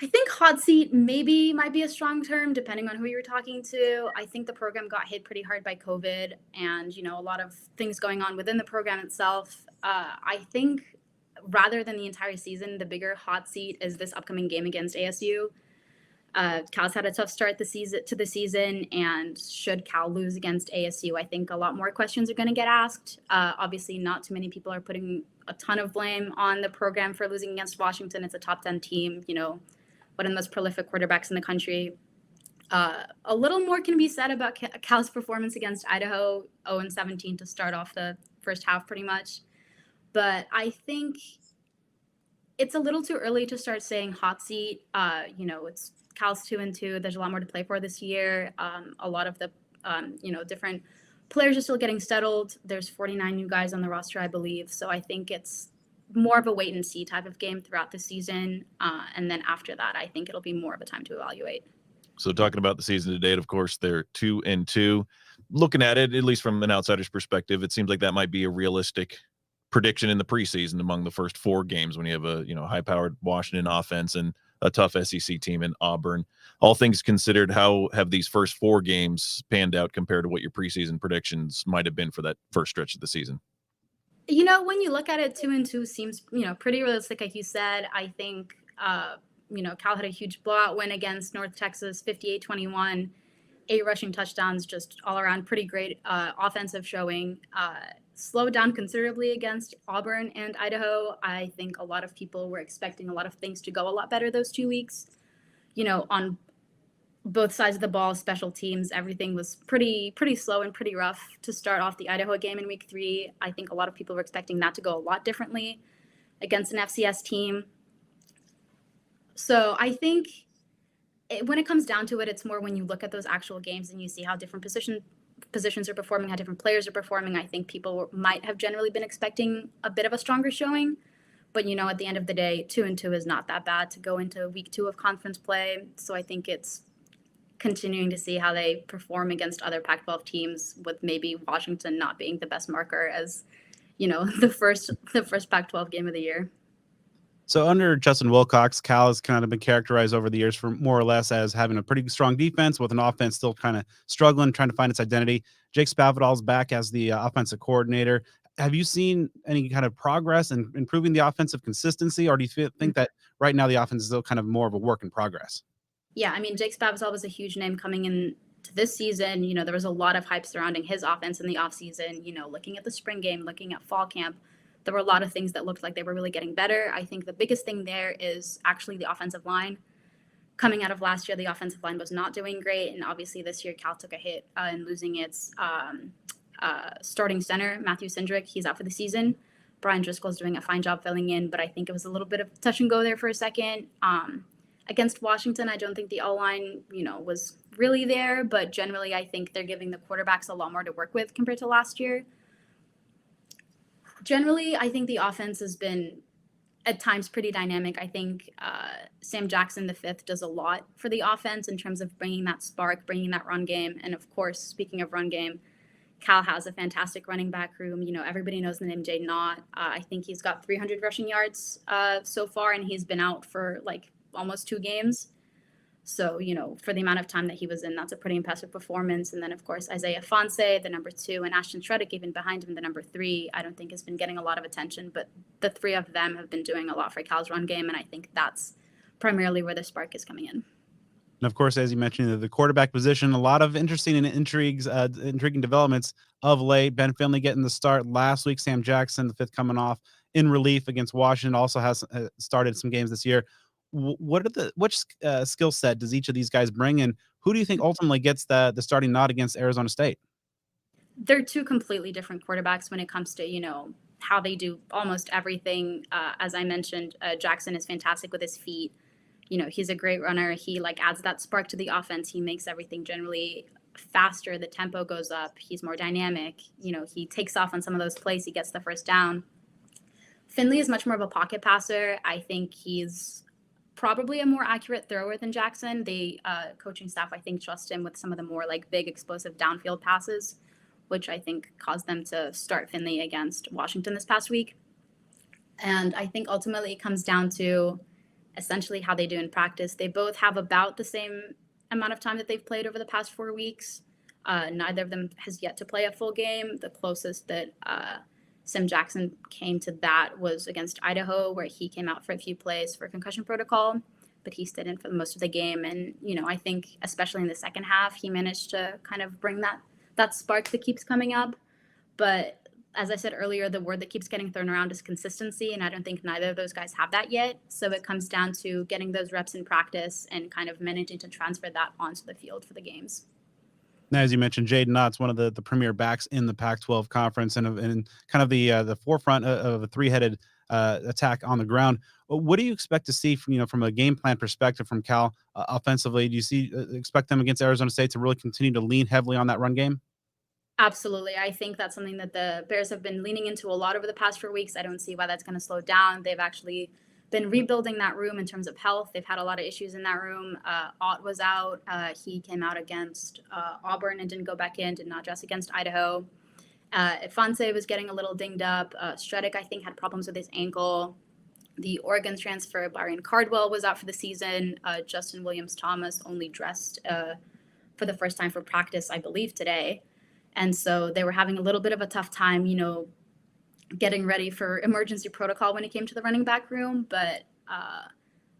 I think hot seat might be a strong term, depending on who you're talking to. I think the program got hit pretty hard by COVID and, a lot of things going on within the program itself. I think rather than the entire season, the bigger hot seat is this upcoming game against ASU. Cal's had a tough start to the season, and should Cal lose against ASU, I think a lot more questions are going to get asked. Obviously, not too many people are putting a ton of blame on the program for losing against Washington. It's a top 10 team, one of the most prolific quarterbacks in the country. A little more can be said about Cal's performance against Idaho, 0-17 to start off the first half pretty much. But I think it's a little too early to start saying hot seat. It's Cal's 2-2. There's a lot more to play for this year. A lot of the, different players are still getting settled. There's 49 new guys on the roster, I believe. So I think it's more of a wait and see type of game throughout the season. And then after that, I think it'll be more of a time to evaluate.
So talking about the season to date, of course, they're 2-2. Looking at it, at least from an outsider's perspective, it seems like that might be a realistic prediction in the preseason among the first 4 games when you have a high-powered Washington offense and a tough SEC team in Auburn. All things considered, how have these first 4 games panned out compared to what your preseason predictions might have been for that first stretch of the season?
When you look at it, 2-2 seems, pretty realistic, like you said. I think, Cal had a huge blowout win against North Texas, 58-21, 8 rushing touchdowns, just all around pretty great offensive showing. Slowed down considerably against Auburn and Idaho. I think a lot of people were expecting a lot of things to go a lot better those 2 weeks. On both sides of the ball, special teams, everything was pretty slow and pretty rough to start off the Idaho game in week 3. I think a lot of people were expecting that to go a lot differently against an FCS team. So I think when it comes down to it, it's more when you look at those actual games and you see how different positions are performing, how different players are performing. I think people might have generally been expecting a bit of a stronger showing. But, at the end of the day, 2-2 is not that bad to go into week 2 of conference play. So I think it's continuing to see how they perform against other Pac-12 teams, with maybe Washington not being the best marker as, the first Pac-12 game of the year.
So under Justin Wilcox, Cal has kind of been characterized over the years for more or less as having a pretty strong defense with an offense still kind of struggling, trying to find its identity. Jake Spavital's back as the offensive coordinator. Have you seen any kind of progress in improving the offensive consistency, or do you think that right now the offense is still kind of more of a work in progress?
Yeah, Jake Spavital was a huge name coming in to this season, there was a lot of hype surrounding his offense in the offseason, looking at the spring game, looking at fall camp. There were a lot of things that looked like they were really getting better. I think the biggest thing there is actually the offensive line. Coming out of last year, the offensive line was not doing great. And obviously this year, Cal took a hit in losing its starting center, Matthew Cindric. He's out for the season. Brian Driscoll's doing a fine job filling in, but I think it was a little bit of touch and go there for a second. Against Washington, I don't think the O-line, was really there, but generally I think they're giving the quarterbacks a lot more to work with compared to last year. Generally, I think the offense has been at times pretty dynamic. I think Sam Jackson V does a lot for the offense in terms of bringing that spark, bringing that run game. And of course, speaking of run game, Cal has a fantastic running back room. Everybody knows the name Jaden Knott. I think he's got 300 rushing yards so far, and he's been out for almost 2 games. So, for the amount of time that he was in, that's a pretty impressive performance. And then, of course, Isaiah Fonse, the number 2, and Ashton Shreddick, even behind him, the number 3, I don't think has been getting a lot of attention. But the 3 of them have been doing a lot for Cal's run game, and I think that's primarily where the spark is coming in.
And of course, as you mentioned, the quarterback position, a lot of interesting and intriguing developments of late. Ben Finley getting the start last week. Sam Jackson, the 5th, coming off in relief against Washington, also has started some games this year. Which skill set does each of these guys bring, and who do you think ultimately gets the starting nod against Arizona State?
They're 2 completely different quarterbacks when it comes to how they do almost everything. As I mentioned, Jackson is fantastic with his feet. He's a great runner. He adds that spark to the offense. He makes everything generally faster. The tempo goes up. He's more dynamic. He takes off on some of those plays. He gets the first down. Finley is much more of a pocket passer. I think he's probably a more accurate thrower than Jackson. The coaching staff, I think, trust him with some of the more big explosive downfield passes, which I think caused them to start Finley against Washington this past week. And I think ultimately it comes down to essentially how they do in practice. They both have about the same amount of time that they've played over the past 4 weeks. Neither of them has yet to play a full game. The closest that Sam Jackson came to that was against Idaho, where he came out for a few plays for concussion protocol, but he stayed in for most of the game. And, I think especially in the second half, he managed to kind of bring that spark that keeps coming up. But as I said earlier, the word that keeps getting thrown around is consistency, and I don't think neither of those guys have that yet. So it comes down to getting those reps in practice and kind of managing to transfer that onto the field for the games.
Now, as you mentioned, Jaden Knott's one of the premier backs in the Pac-12 conference and kind of the forefront of a 3-headed attack on the ground. What do you expect to see from a game plan perspective from Cal offensively? Do you expect them against Arizona State to really continue to lean heavily on that run game?
Absolutely. I think that's something that the Bears have been leaning into a lot over the past 4 weeks. I don't see why that's going to slow down. They've actually been rebuilding that room in terms of health. They've had a lot of issues in that room. Ott was out. He came out against Auburn and didn't go back in, did not dress against Idaho. Fonse was getting a little dinged up. Shreddick, I think, had problems with his ankle. The Oregon transfer, Byron Cardwell, was out for the season. Justin Williams-Thomas only dressed for the first time for practice, I believe, today. And so they were having a little bit of a tough time, getting ready for emergency protocol when it came to the running back room. But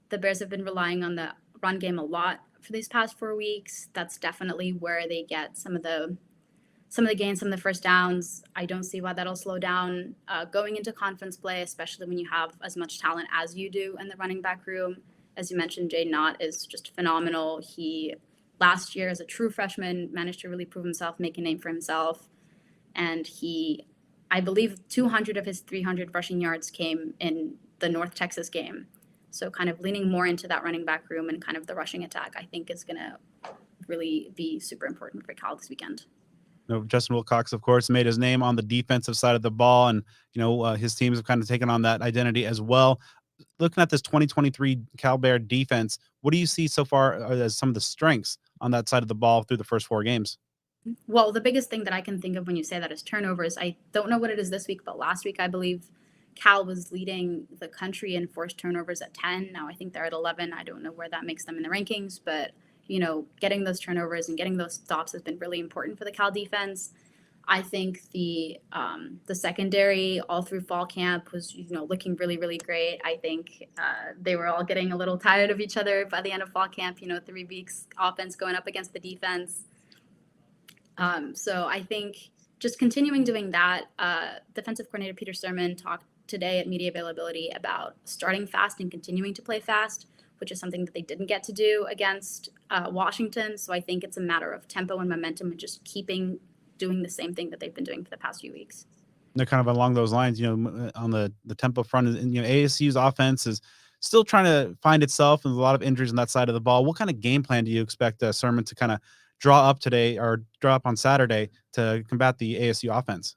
the Bears have been relying on the run game a lot for these past 4 weeks. That's definitely where they get some of the gains, some of the first downs. I don't see why that'll slow down going into conference play, especially when you have as much talent as you do in the running back room. As you mentioned, Jaden Knott is just phenomenal. He last year as a true freshman managed to really prove himself, make a name for himself. And I believe 200 of his 300 rushing yards came in the North Texas game. So kind of leaning more into that running back room and kind of the rushing attack, I think is going to really be super important for Cal this weekend.
Justin Wilcox, of course, made his name on the defensive side of the ball, and his teams have kind of taken on that identity as well. Looking at this 2023 Cal Bear defense, what do you see so far as some of the strengths on that side of the ball through the first 4 games?
Well, the biggest thing that I can think of when you say that is turnovers. I don't know what it is this week, but last week I believe Cal was leading the country in forced turnovers at 10. Now I think they're at 11. I don't know where that makes them in the rankings, but getting those turnovers and getting those stops has been really important for the Cal defense. I think the secondary all through fall camp was looking really, really great. I think they were all getting a little tired of each other by the end of fall camp. 3 weeks offense going up against the defense. So I think just continuing doing that. Defensive coordinator Peter Sirmon talked today at media availability about starting fast and continuing to play fast, which is something that they didn't get to do against Washington. So I think it's a matter of tempo and momentum and just keeping doing the same thing that they've been doing for the past few weeks.
They're kind of along those lines, on the tempo front, and ASU's offense is still trying to find itself, and there's a lot of injuries on that side of the ball. What kind of game plan do you expect Sirmon to kind of draw up on Saturday to combat the ASU offense?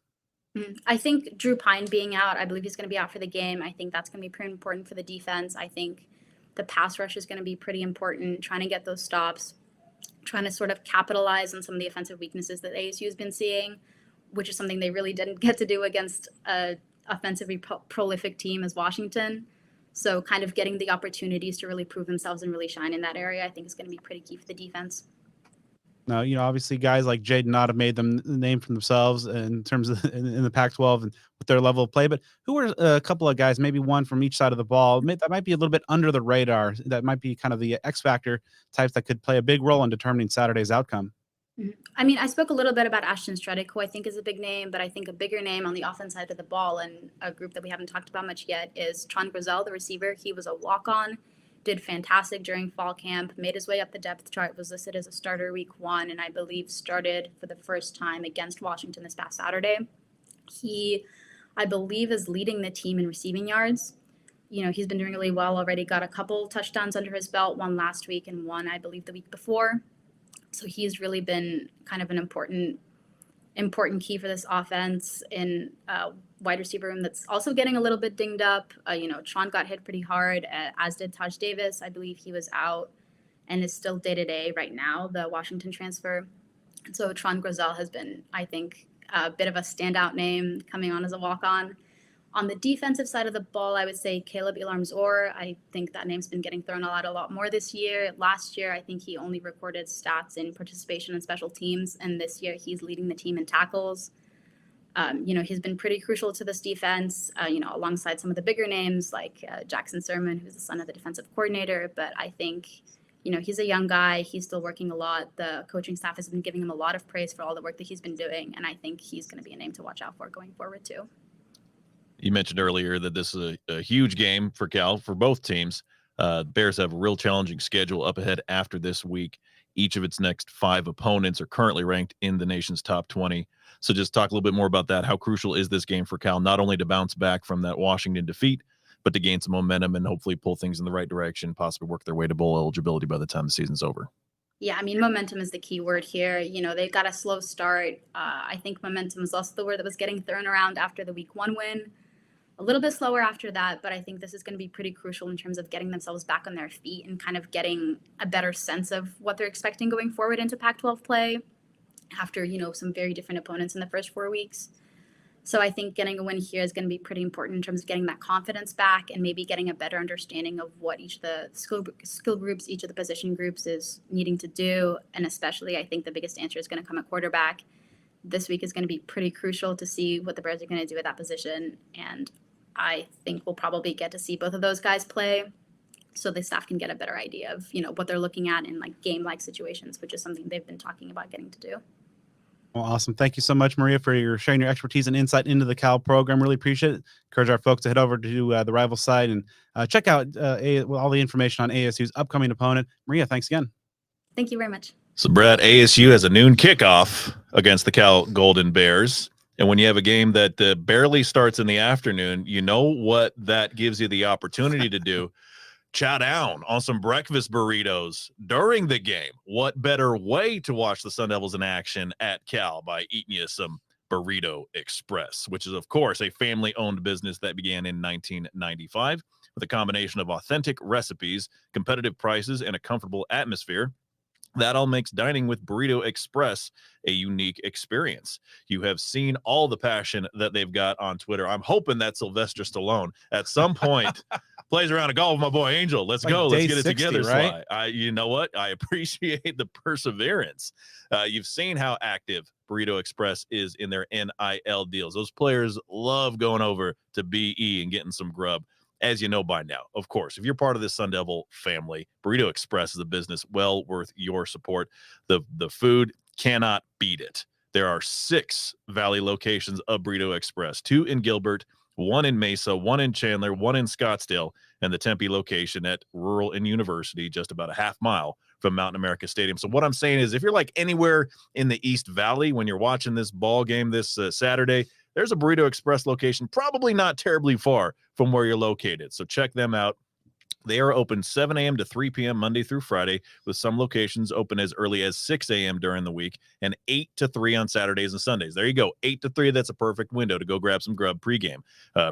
I think Drew Pine being out, I believe he's going to be out for the game. I think that's going to be pretty important for the defense. I think the pass rush is going to be pretty important, trying to get those stops, trying to sort of capitalize on some of the offensive weaknesses that ASU has been seeing, which is something they really didn't get to do against a offensively prolific team as Washington. So kind of getting the opportunities to really prove themselves and really shine in that area, I think is going to be pretty key for the defense.
Now, obviously guys like Jaden Ott have made them the name for themselves in terms of in the Pac-12 and with their level of play. But who are a couple of guys, maybe one from each side of the ball, that might be a little bit under the radar, that might be kind of the X factor types that could play a big role in determining Saturday's outcome?
I mean, I spoke a little bit about Ashton Stredick, who I think is a big name, but I think a bigger name on the offense side of the ball, and a group that we haven't talked about much yet, is Tron Grizel, the receiver. He was a walk-on, did fantastic during fall camp, made his way up the depth chart, was listed as a starter week 1, and I believe started for the first time against Washington this past Saturday. He, I believe, is leading the team in receiving yards. He's been doing really well already, got a couple touchdowns under his belt, one last week and one, I believe, the week before. So he's really been kind of an important key for this offense in wide receiver room that's also getting a little bit dinged up. Tron got hit pretty hard, as did Taj Davis. I believe he was out and is still day-to-day right now, the Washington transfer. And so Tron Grizel has been, I think, a bit of a standout name coming on as a walk-on. On the defensive side of the ball, I would say Caleb Ilarm-Zor. I think that name's been getting thrown out a lot more this year. Last year, I think he only recorded stats in participation in special teams, and this year he's leading the team in tackles. He's been pretty crucial to this defense, alongside some of the bigger names like Jackson Sirmon, who's the son of the defensive coordinator. But I think, he's a young guy. He's still working a lot. The coaching staff has been giving him a lot of praise for all the work that he's been doing, and I think he's going to be a name to watch out for going forward too.
You mentioned earlier that this is a huge game for Cal, for both teams. Bears have a real challenging schedule up ahead after this week. Each of its next 5 opponents are currently ranked in the nation's top 20. So just talk a little bit more about that. How crucial is this game for Cal, not only to bounce back from that Washington defeat, but to gain some momentum and hopefully pull things in the right direction, possibly work their way to bowl eligibility by the time the season's over?
Yeah, I mean, momentum is the key word here. They've got a slow start. I think momentum is also the word that was getting thrown around after the week 1 win. A little bit slower after that, but I think this is going to be pretty crucial in terms of getting themselves back on their feet and kind of getting a better sense of what they're expecting going forward into Pac-12 play after, some very different opponents in the first 4 weeks. So I think getting a win here is going to be pretty important in terms of getting that confidence back and maybe getting a better understanding of what each of the skill groups, each of the position groups is needing to do. And especially, I think the biggest answer is going to come at quarterback. This week is going to be pretty crucial to see what the Bears are going to do at that position. And I think we'll probably get to see both of those guys play so the staff can get a better idea of, what they're looking at in game-like situations, which is something they've been talking about getting to do.
Well, awesome. Thank you so much, Maria, for sharing your expertise and insight into the Cal program. Really appreciate it. Encourage our folks to head over to the rival site and check out all the information on ASU's upcoming opponent. Maria, thanks again.
Thank you very much.
So, Brad, ASU has a noon kickoff against the Cal Golden Bears. And when you have a game that barely starts in the afternoon, you know what that gives you the opportunity to do? Chow down on some breakfast burritos during the game. What better way to watch the Sun Devils in action at Cal by eating you some Burrito Express, which is, of course, a family-owned business that began in 1995 with a combination of authentic recipes, competitive prices, and a comfortable atmosphere. That all makes dining with Burrito Express a unique experience. You have seen all the passion that they've got on Twitter. I'm hoping that Sylvester Stallone at some point plays around a golf with my boy Angel. Let's go. Let's get it 60, together, right? Sly. You know what? I appreciate the perseverance. You've seen how active Burrito Express is in their NIL deals. Those players love going over to BE and getting some grub. As you know by now, of course, if you're part of this Sun Devil family, Burrito Express is a business well worth your support. The food cannot beat it. there are 6 Valley locations of Burrito Express, 2 in Gilbert, 1 in Mesa, 1 in Chandler, 1 in Scottsdale, and the Tempe location at Rural and University, just about a half mile from Mountain America Stadium. So what I'm saying is, if you're like anywhere in the East Valley when you're watching this ball game this Saturday, there's a Burrito Express location, probably not terribly far from where you're located. So check them out. They are open 7 a.m. to 3 p.m. Monday through Friday, with some locations open as early as 6 a.m. during the week and 8 to 3 on Saturdays and Sundays. There you go, 8 to 3. That's a perfect window to go grab some grub pregame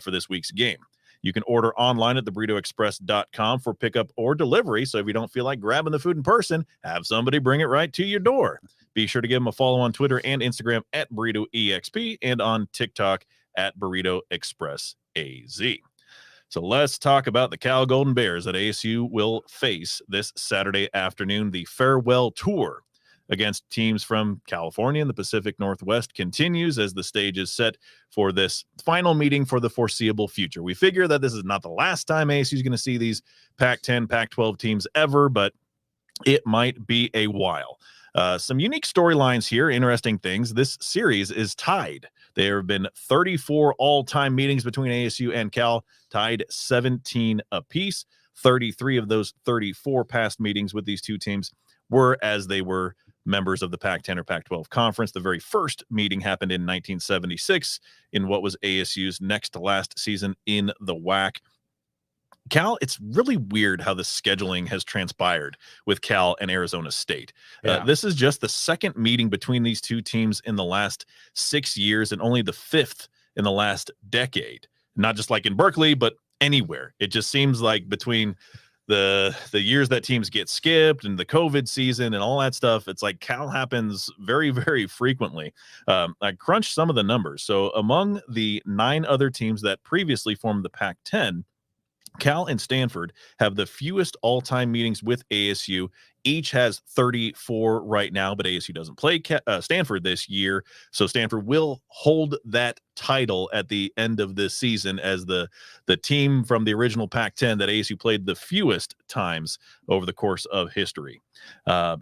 for this week's game. You can order online at theburritoexpress.com for pickup or delivery. So if you don't feel like grabbing the food in person, have somebody bring it right to your door. Be sure to give them a follow on Twitter and Instagram at BurritoEXP and on TikTok at Burrito Express AZ. So let's talk about the Cal Golden Bears that ASU will face this Saturday afternoon. The farewell tour against teams from California and the Pacific Northwest continues as the stage is set for this final meeting for the foreseeable future. We figure that this is not the last time ASU is going to see these Pac-10, Pac-12 teams ever, but it might be a while. Some unique storylines here, interesting things. This series is tied. There have been 34 all-time meetings between ASU and Cal, tied 17 apiece. 33 of those 34 past meetings with these two teams were as they were members of the Pac-10 or Pac-12 conference. The very first meeting happened in 1976 in what was ASU's next to last season in the WAC. Cal, it's really weird how the scheduling has transpired with Cal and Arizona State.
Yeah.
This is just the second meeting between these two teams in the last 6 years and only the 5th in the last decade. Not just like in Berkeley, but anywhere. It just seems like between the years that teams get skipped and the COVID season and all that stuff, it's like Cal happens very, very frequently. I crunched some of the numbers. So among the 9 other teams that previously formed the Pac-10, Cal and Stanford have the fewest all-time meetings with ASU. Each has 34 right now, but ASU doesn't play Stanford this year. So Stanford will hold that title at the end of this season as the team from the original Pac-10 that ASU played the fewest times over the course of history.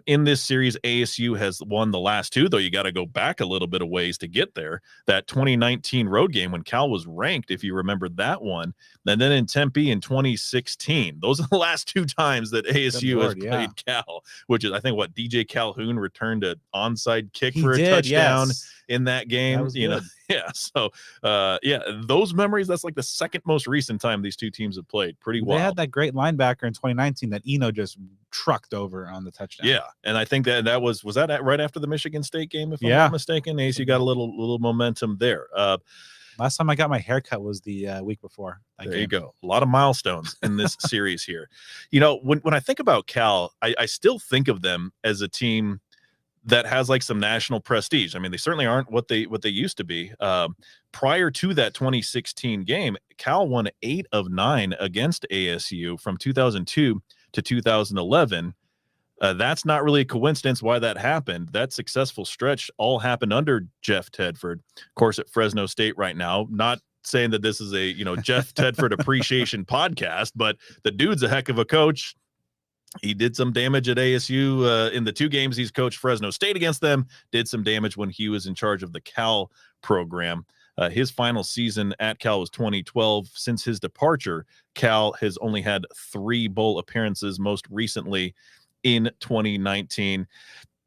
In this series, ASU has won the last 2, though you got to go back a little bit of ways to get there. That 2019 road game when Cal was ranked, if you remember that one, and then in Tempe in 2016. Those are the last 2 times that ASU has played Cal, which is, I think, what DJ Calhoun returned an onside kick for a touchdown in that game.
That was good.
Yeah. So, those memories, that's like the second most recent time these two teams have played. Pretty wild.
They had that great linebacker in 2019 that Eno just trucked over on the touchdown.
Yeah. And I think that was that right after the Michigan State game, if I'm not mistaken. ASU got a little momentum there.
Last time I got my haircut was the week before.
There you go. A lot of milestones in this series here. You know, when I think about Cal, I still think of them as a team that has like some national prestige. I mean, they certainly aren't what they used to be. Prior to that 2016 game, Cal won 8 of 9 against ASU from 2002 to 2011. That's not really a coincidence why that happened. That successful stretch all happened under Jeff Tedford, of course, at Fresno State right now. Not saying that this is a Jeff Tedford appreciation podcast, but the dude's a heck of a coach. He did some damage at ASU in the 2 games he's coached Fresno State against them, did some damage when he was in charge of the Cal program. His final season at Cal was 2012. Since his departure, Cal has only had 3 bowl appearances, most recently in 2019.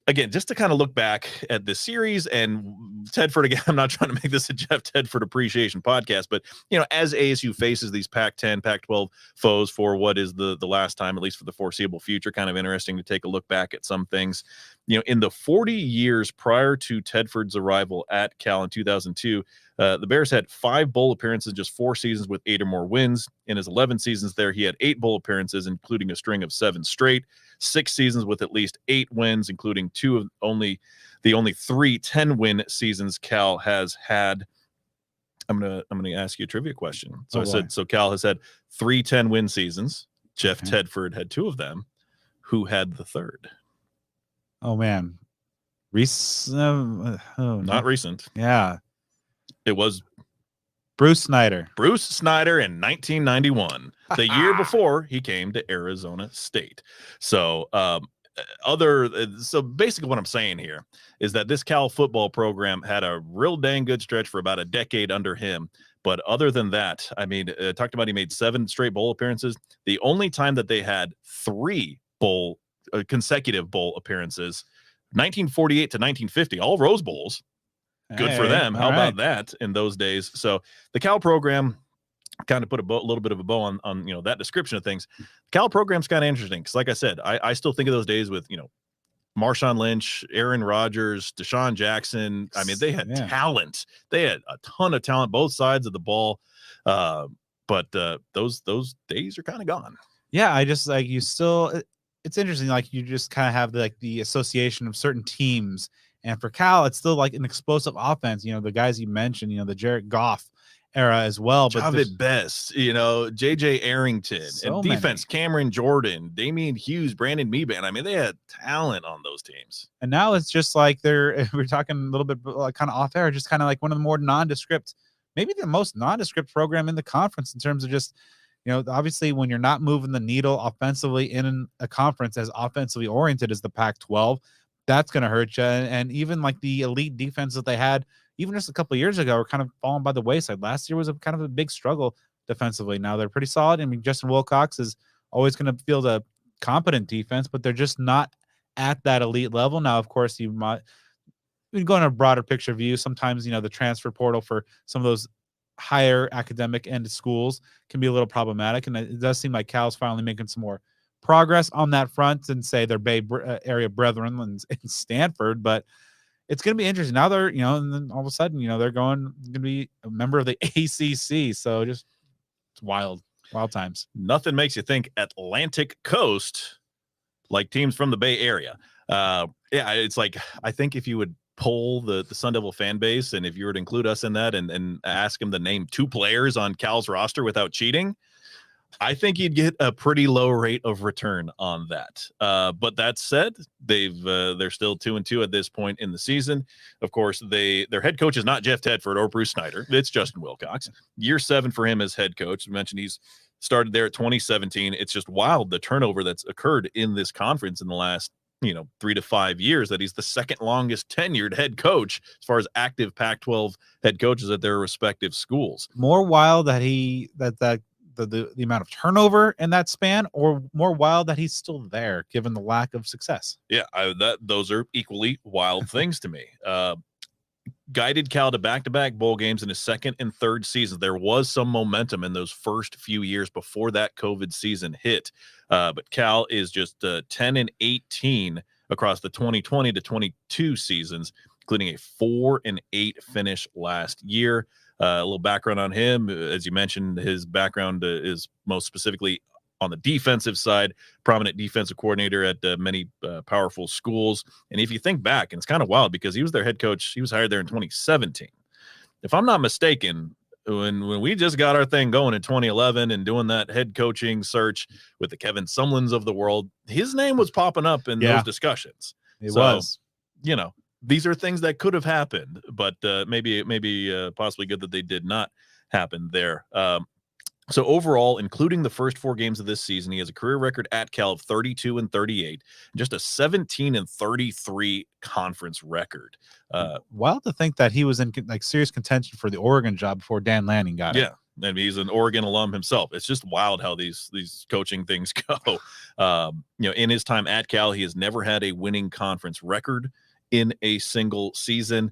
Again, just to kind of look back at this series and Tedford, again, I'm not trying to make this a Jeff Tedford appreciation podcast, but, as ASU faces these Pac-10, Pac-12 foes for what is the last time, at least for the foreseeable future, kind of interesting to take a look back at some things. In the 40 years prior to Tedford's arrival at Cal in 2002, the Bears had 5 bowl appearances, just 4 seasons with 8 or more wins. In his 11 seasons there, he had 8 bowl appearances, including a string of 7 straight, 6 seasons with at least 8 wins, including the only 3 10-win seasons Cal has had. I'm gonna ask you a trivia question. So Cal has had 3 10-win seasons. Jeff Tedford had 2 of them. Who had the third?
Oh man,
Not recent.
Yeah,
it was
Bruce Snyder.
Bruce Snyder in 1991, the year before he came to Arizona State. So so basically what I'm saying here is that this Cal football program had a real dang good stretch for about a decade under him. But other than that, I mean, talked about he made 7 straight bowl appearances. The only time that they had 3 consecutive bowl appearances, 1948 to 1950, all Rose Bowls. Good for them. How about that in those days? So the Cal program kind of put a little bit of a bow on that description of things. The Cal program's kind of interesting because, like I said, I still think of those days with Marshawn Lynch, Aaron Rodgers, Deshaun Jackson. I mean, they had talent. They had a ton of talent, both sides of the ball. But those days are kind of gone.
Yeah, I just like you still. It's interesting. Like you just kind of have the association of certain teams, and for Cal, it's still like an explosive offense. The guys you mentioned. The Jared Goff era as well. But
Javid Best, JJ Arrington, and defense, Cameron Jordan, Damian Hughes, Brandon Meeban. I mean, they had talent on those teams.
And now it's just like we're talking a little bit kind of off air, just kind of like one of the more nondescript, maybe the most nondescript program in the conference in terms of just, obviously when you're not moving the needle offensively in a conference as offensively oriented as the Pac-12, that's going to hurt you. And even like the elite defense that they had, even just a couple of years ago, were kind of falling by the wayside. Last year was kind of a big struggle defensively. Now they're pretty solid. I mean, Justin Wilcox is always going to field a competent defense, but they're just not at that elite level. Now, of course, you might go in a broader picture view. Sometimes, the transfer portal for some of those higher academic end schools can be a little problematic. And it does seem like Cal's finally making some more progress on that front and say their Bay Area brethren in Stanford, but it's going to be interesting. Now they're, and then all of a sudden, they're going to be a member of the ACC. So just it's wild times.
Nothing makes you think Atlantic Coast like teams from the Bay Area. It's like, I think if you would poll the Sun Devil fan base, and if you were to include us in that and ask them to name 2 players on Cal's roster without cheating, I think you'd get a pretty low rate of return on that. But that said, they're still 2-2 at this point in the season. Of course, their head coach is not Jeff Tedford or Bruce Snyder. It's Justin Wilcox. Year 7 for him as head coach. I mentioned he's started there at 2017. It's just wild the turnover that's occurred in this conference in the last 3 to 5 years, that he's the second longest tenured head coach as far as active Pac-12 head coaches at their respective schools.
More wild that the amount of turnover in that span, or more wild that he's still there given the lack of success?
Yeah, those are equally wild things to me. Guided Cal to back-to-back bowl games in his second and third seasons. There was some momentum in those first few years before that COVID season hit. But Cal is just 10-18 across the 2020 to 22 seasons, including a 4-8 finish last year. A little background on him. As you mentioned, his background is most specifically on the defensive side, prominent defensive coordinator at many powerful schools. And if you think back, and it's kind of wild because he was their head coach, he was hired there in 2017. If I'm not mistaken, when we just got our thing going in 2011 and doing that head coaching search with the Kevin Sumlins of the world, his name was popping up in those discussions.
It was.
These are things that could have happened, but maybe possibly good that they did not happen there. So overall, including the first 4 games of this season, he has a career record at Cal of 32-38, and just a 17-33 conference record.
Wild to think that he was in serious contention for the Oregon job before Dan Lanning got it.
Yeah, and he's an Oregon alum himself. It's just wild how these coaching things go. In his time at Cal, he has never had a winning conference record in a single season.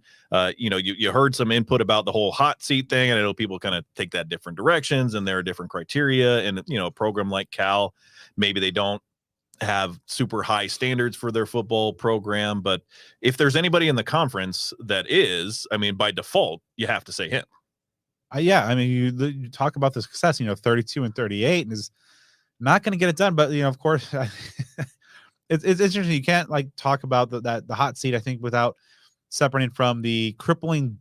You heard some input about the whole hot seat thing, and I know people kind of take that different directions, and there are different criteria. And a program like Cal, maybe they don't have super high standards for their football program, but if there's anybody in the conference that is, by default, you have to say him.
You talk about the success, 32-38, and is not going to get it done, but of course. It's interesting. You can't talk about the hot seat, I think, without separating from the crippling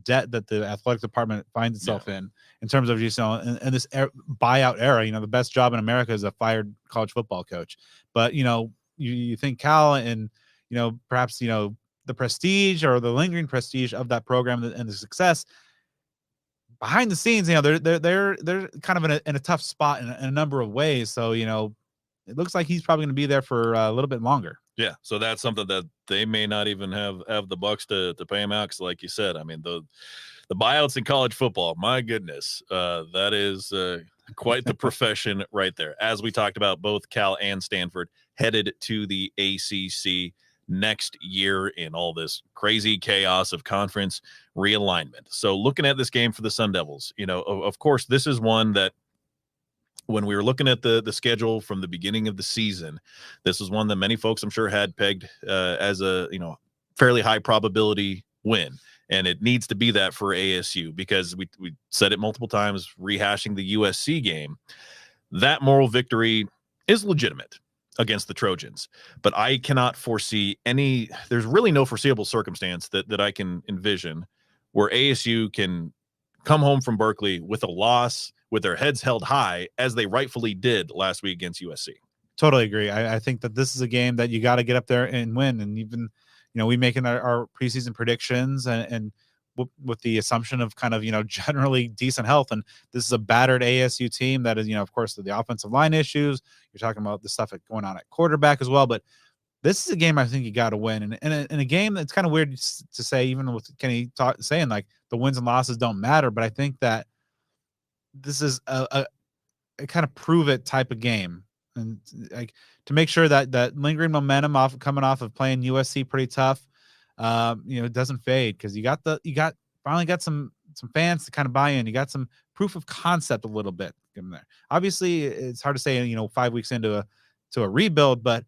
debt that the athletic department finds itself in terms of just in this buyout era. The best job in America is a fired college football coach, but you think Cal and perhaps the prestige or the lingering prestige of that program and the success behind the scenes. They're kind of in a tough spot in a number of ways. So it looks like he's probably going to be there for a little bit longer.
Yeah, so that's something that they may not even have the bucks to pay him out. Because, like you said, I mean the buyouts in college football, my goodness, that is quite the profession right there. As we talked about, both Cal and Stanford headed to the ACC next year in all this crazy chaos of conference realignment. So looking at this game for the Sun Devils, of course, this is one that when we were looking at the schedule from the beginning of the season, this was one that many folks I'm sure had pegged as a fairly high probability win. And it needs to be that for ASU because we said it multiple times, rehashing the USC game. That moral victory is legitimate against the Trojans, but I cannot foresee there's really no foreseeable circumstance that I can envision where ASU can come home from Berkeley with a loss, with their heads held high, as they rightfully did last week against USC.
Totally agree. I think that this is a game that you got to get up there and win. And even, we making our preseason predictions and with the assumption of kind of, generally decent health. And this is a battered ASU team that is, of course, the offensive line issues. You're talking about the stuff going on at quarterback as well. But this is a game I think you got to win. And in a game that's kind of weird to say, even with Kenny saying like the wins and losses don't matter. But I think that this is a kind of prove it type of game. And like to make sure that lingering momentum coming off of playing USC pretty tough, it doesn't fade because you finally got some fans to kind of buy in. You got some proof of concept a little bit in there. Obviously, it's hard to say 5 weeks into a rebuild, but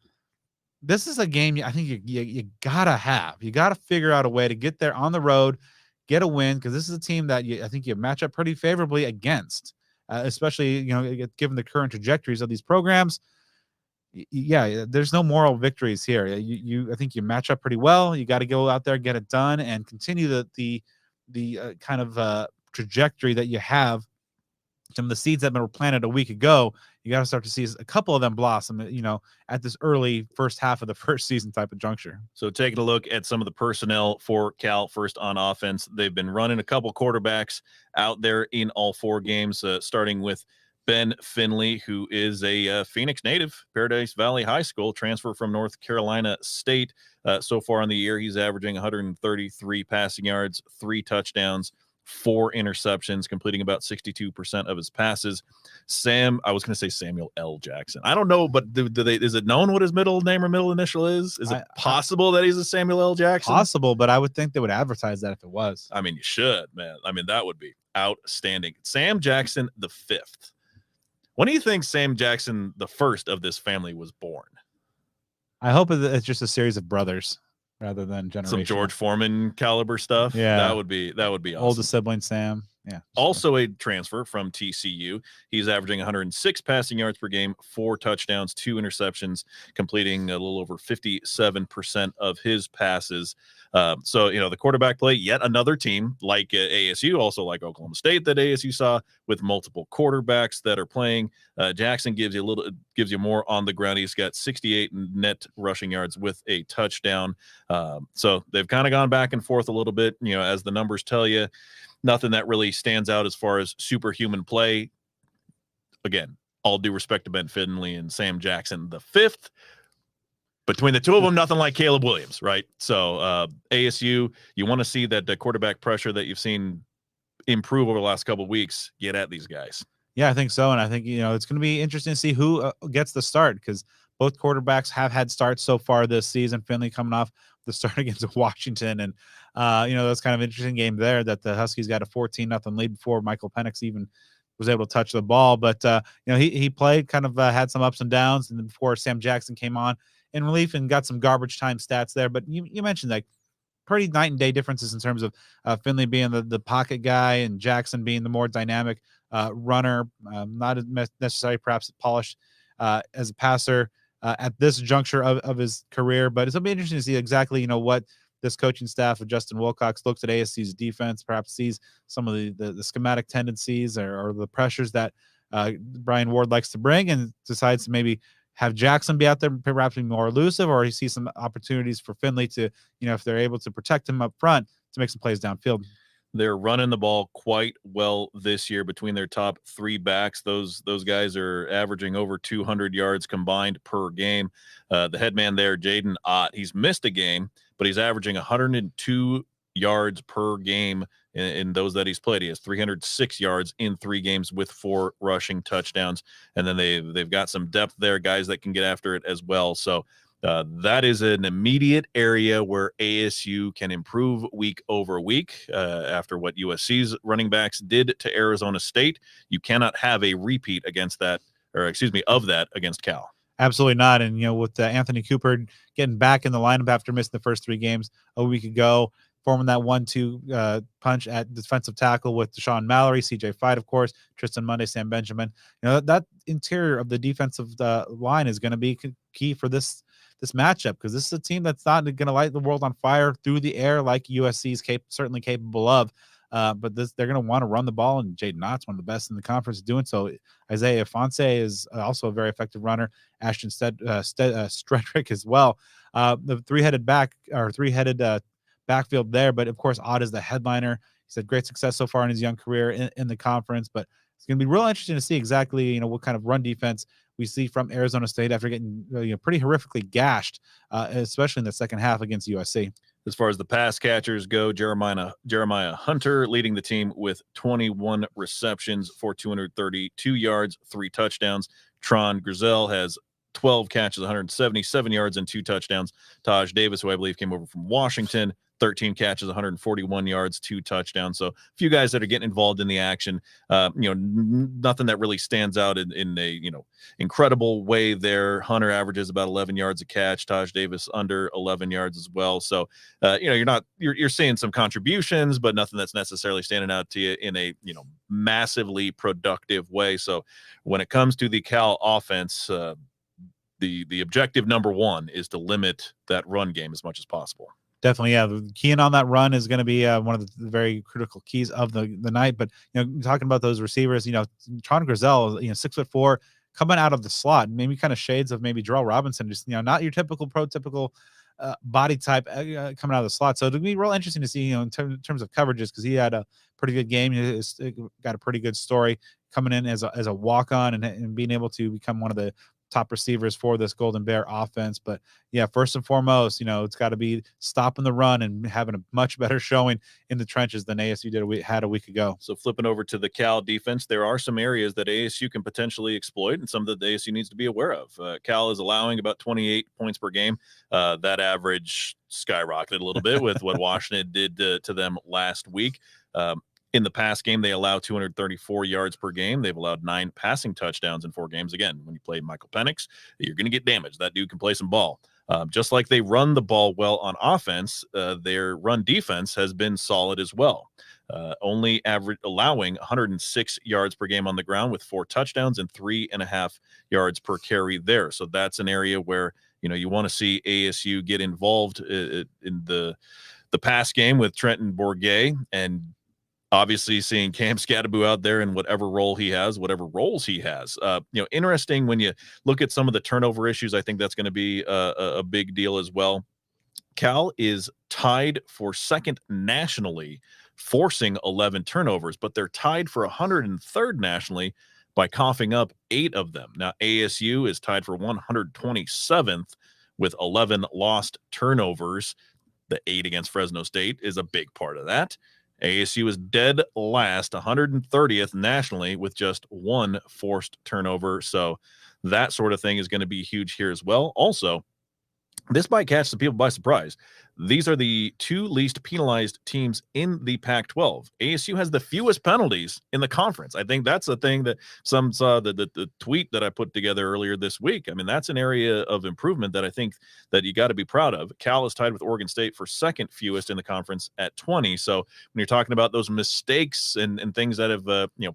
this is a game I think you gotta figure out a way to get there on the road, get a win because this is a team that I think you match up pretty favorably against. Especially, given the current trajectories of these programs, there's no moral victories here. I think you match up pretty well. You got to go out there, get it done, and continue the kind of trajectory that you have. Some of the seeds that were planted a week ago, you got to start to see a couple of them blossom, at this early first half of the first season type of juncture.
So taking a look at some of the personnel for Cal first on offense, they've been running a couple quarterbacks out there in all 4 games, starting with Ben Finley, who is a Phoenix native, Paradise Valley High School, transfer from North Carolina State. So far in the year, he's averaging 133 passing yards, 3 touchdowns, 4 interceptions, completing about 62% of his passes. I was going to say Samuel L. Jackson. I don't know, but is it known what his middle name or middle initial is? Is it possible that he's a Samuel L. Jackson?
Possible, but I would think they would advertise that if it was.
I mean, you should, man. I mean, that would be outstanding. Sam Jackson the 5th. When do you think Sam Jackson the 1st of this family was born?
I hope it's just a series of brothers rather than generational.
Some George Foreman caliber stuff.
Yeah,
that would be awesome.
Oldest sibling Sam. Yeah.
Also a transfer from TCU. He's averaging 106 passing yards per game, 4 touchdowns, 2 interceptions, completing a little over 57% of his passes. So, the quarterback play, yet another team like ASU, also like Oklahoma State that ASU saw with multiple quarterbacks that are playing. Jackson gives you more on the ground. He's got 68 net rushing yards with a touchdown. So they've kind of gone back and forth a little bit, as the numbers tell you. Nothing that really stands out as far as superhuman play. Again, all due respect to Ben Finley and Sam Jackson the 5th. Between the two of them, nothing like Caleb Williams, right? So ASU, you want to see that the quarterback pressure that you've seen improve over the last couple of weeks, get at these guys.
Yeah, I think so. And I think, it's going to be interesting to see who gets the start because both quarterbacks have had starts so far this season. Finley coming off the start against Washington. And, that's kind of an interesting game there that the Huskies got a 14-0 lead before Michael Penix even was able to touch the ball. But, he played, kind of had some ups and downs. And then before Sam Jackson came on in relief and got some garbage time stats there. But you mentioned like pretty night and day differences in terms of Finley being the pocket guy and Jackson being the more dynamic runner, not as necessarily perhaps polished as a passer at this juncture of his career. But it's going to be interesting to see exactly, what this coaching staff of Justin Wilcox looks at ASU's defense, perhaps sees some of the schematic tendencies or the pressures that Brian Ward likes to bring and decides to maybe have Jackson be out there, perhaps be more elusive, or he sees some opportunities for Finley to, if they're able to protect him up front, to make some plays downfield.
They're running the ball quite well this year between their top 3 backs. Those guys are averaging over 200 yards combined per game. The head man there, Jaden Ott, he's missed a game, but he's averaging 102 yards per game in those that he's played. He has 306 yards in 3 games with 4 rushing touchdowns. And then they've got some depth there, guys that can get after it as well. So that is an immediate area where ASU can improve week over week after what USC's running backs did to Arizona State. You cannot have a repeat against that, or excuse me, of that against Cal.
Absolutely not. And, with Anthony Cooper getting back in the lineup after missing the first 3 games a week ago, forming that 1-2 punch at defensive tackle with Deshaun Mallory, CJ Fight, of course, Tristan Monday, Sam Benjamin. That interior of the defensive line is going to be key for this matchup, because this is a team that's not going to light the world on fire through the air like USC is certainly capable of. But they're going to want to run the ball, and Jaden Ott's one of the best in the conference doing so. Isaiah Fonse is also a very effective runner. Ashton Stredrick as well. The three-headed backfield there, but of course Ott is the headliner. He's had great success so far in his young career in the conference, but it's going to be real interesting to see exactly what kind of run defense we see from Arizona State after getting pretty horrifically gashed, especially in the second half against USC.
As far as the pass catchers go, Jeremiah Hunter leading the team with 21 receptions for 232 yards, 3 touchdowns. Tron Grizel has 12 catches, 177 yards, and 2 touchdowns. Taj Davis, who I believe came over from Washington, 13 catches, 141 yards, 2 touchdowns. So a few guys that are getting involved in the action. Nothing that really stands out in a incredible way there. Hunter averages about 11 yards a catch. Taj Davis under 11 yards as well. So you're seeing some contributions, but nothing that's necessarily standing out to you in a massively productive way. So when it comes to the Cal offense, the objective number 1 is to limit that run game as much as possible.
Definitely, yeah. Keying on that run is going to be one of the very critical keys of the night. But talking about those receivers, Tron Grizel, 6'4", coming out of the slot, maybe kind of shades of maybe Jarrell Robinson, just not your prototypical body type coming out of the slot. So it'll be real interesting to see, in terms of coverages, because he had a pretty good game. He's got a pretty good story coming in as a walk on and being able to become one of the top receivers for this Golden Bear offense. But yeah, first and foremost, it's got to be stopping the run and having a much better showing in the trenches than ASU had a week ago. So
flipping over to the Cal defense, there are some areas that ASU can potentially exploit and some that the ASU needs to be aware of. Cal is allowing about 28 points per game. That average skyrocketed a little bit with what Washington did to them last week. In the past game, they allow 234 yards per game. They've allowed 9 passing touchdowns in 4 games. Again, when you play Michael Penix, you're going to get damaged. That dude can play some ball. Just like they run the ball well on offense, their run defense has been solid as well. Only allowing 106 yards per game on the ground with 4 touchdowns and 3.5 yards per carry there. So that's an area where you want to see ASU get involved in the pass game with Trenton Bourguet, and obviously seeing Cam Scadaboo out there in whatever roles he has. Interesting when you look at some of the turnover issues. I think that's going to be a big deal as well. Cal is tied for second nationally, forcing 11 turnovers, but they're tied for 103rd nationally by coughing up 8 of them. Now, ASU is tied for 127th with 11 lost turnovers. The 8 against Fresno State is a big part of that. ASU is dead last, 130th nationally, with just 1 forced turnover. So that sort of thing is going to be huge here as well. Also, this might catch some people by surprise. These are the 2 least penalized teams in the Pac-12. ASU has the fewest penalties in the conference. I think that's a thing that some saw, the tweet that I put together earlier this week. I mean, that's an area of improvement that I think that you got to be proud of. Cal is tied with Oregon State for second fewest in the conference at 20. So when you're talking about those mistakes and things that have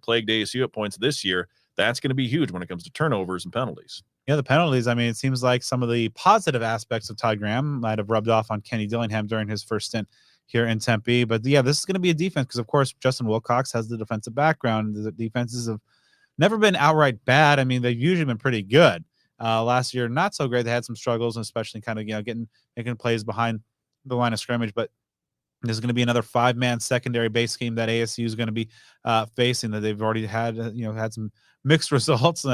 plagued ASU at points this year, that's going to be huge when it comes to turnovers and penalties.
Yeah, the penalties. I mean, it seems like some of the positive aspects of Todd Graham might have rubbed off on Kenny Dillingham during his first stint here in Tempe. But yeah, this is going to be a defense because, of course, Justin Wilcox has the defensive background. The defenses have never been outright bad. I mean, they've usually been pretty good. Last year, not so great. They had some struggles, and especially kind of making plays behind the line of scrimmage. But There's going to be another 5-man secondary base scheme that ASU is going to be facing, that they've already had, had some mixed results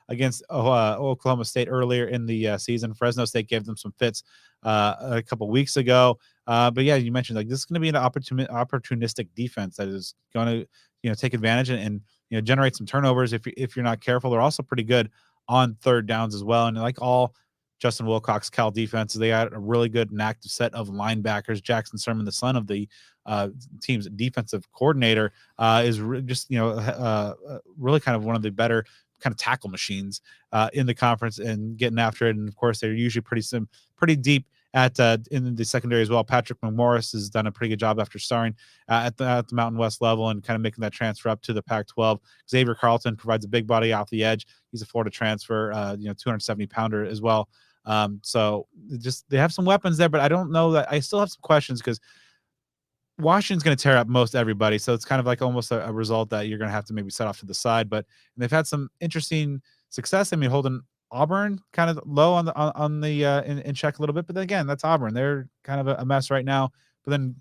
against Oklahoma State earlier in the season. Fresno State gave them some fits a couple weeks ago. But yeah, you mentioned like this is going to be an opportunistic defense that is going to, take advantage and generate some turnovers if you're not careful. They're also pretty good on third downs as well. And like all Justin Wilcox Cal defenses, they got a really good and active set of linebackers. Jackson Sermon, the son of the team's defensive coordinator, is really kind of one of the better kind of tackle machines in the conference and getting after it. And of course, they're usually pretty deep at in the secondary as well. Patrick McMorris has done a pretty good job after starring at the Mountain West level and kind of making that transfer up to the Pac-12. Xavier Carlton provides a big body off the edge. He's a Florida transfer, 270 pounder as well. So they have some weapons there, but I don't know that I still have some questions because Washington's going to tear up most everybody. So it's kind of like almost a result that you're going to have to maybe set off to the side, but they've had some interesting success. I mean, holding Auburn kind of low on the in check a little bit, but then again, that's Auburn. They're kind of a mess right now, but then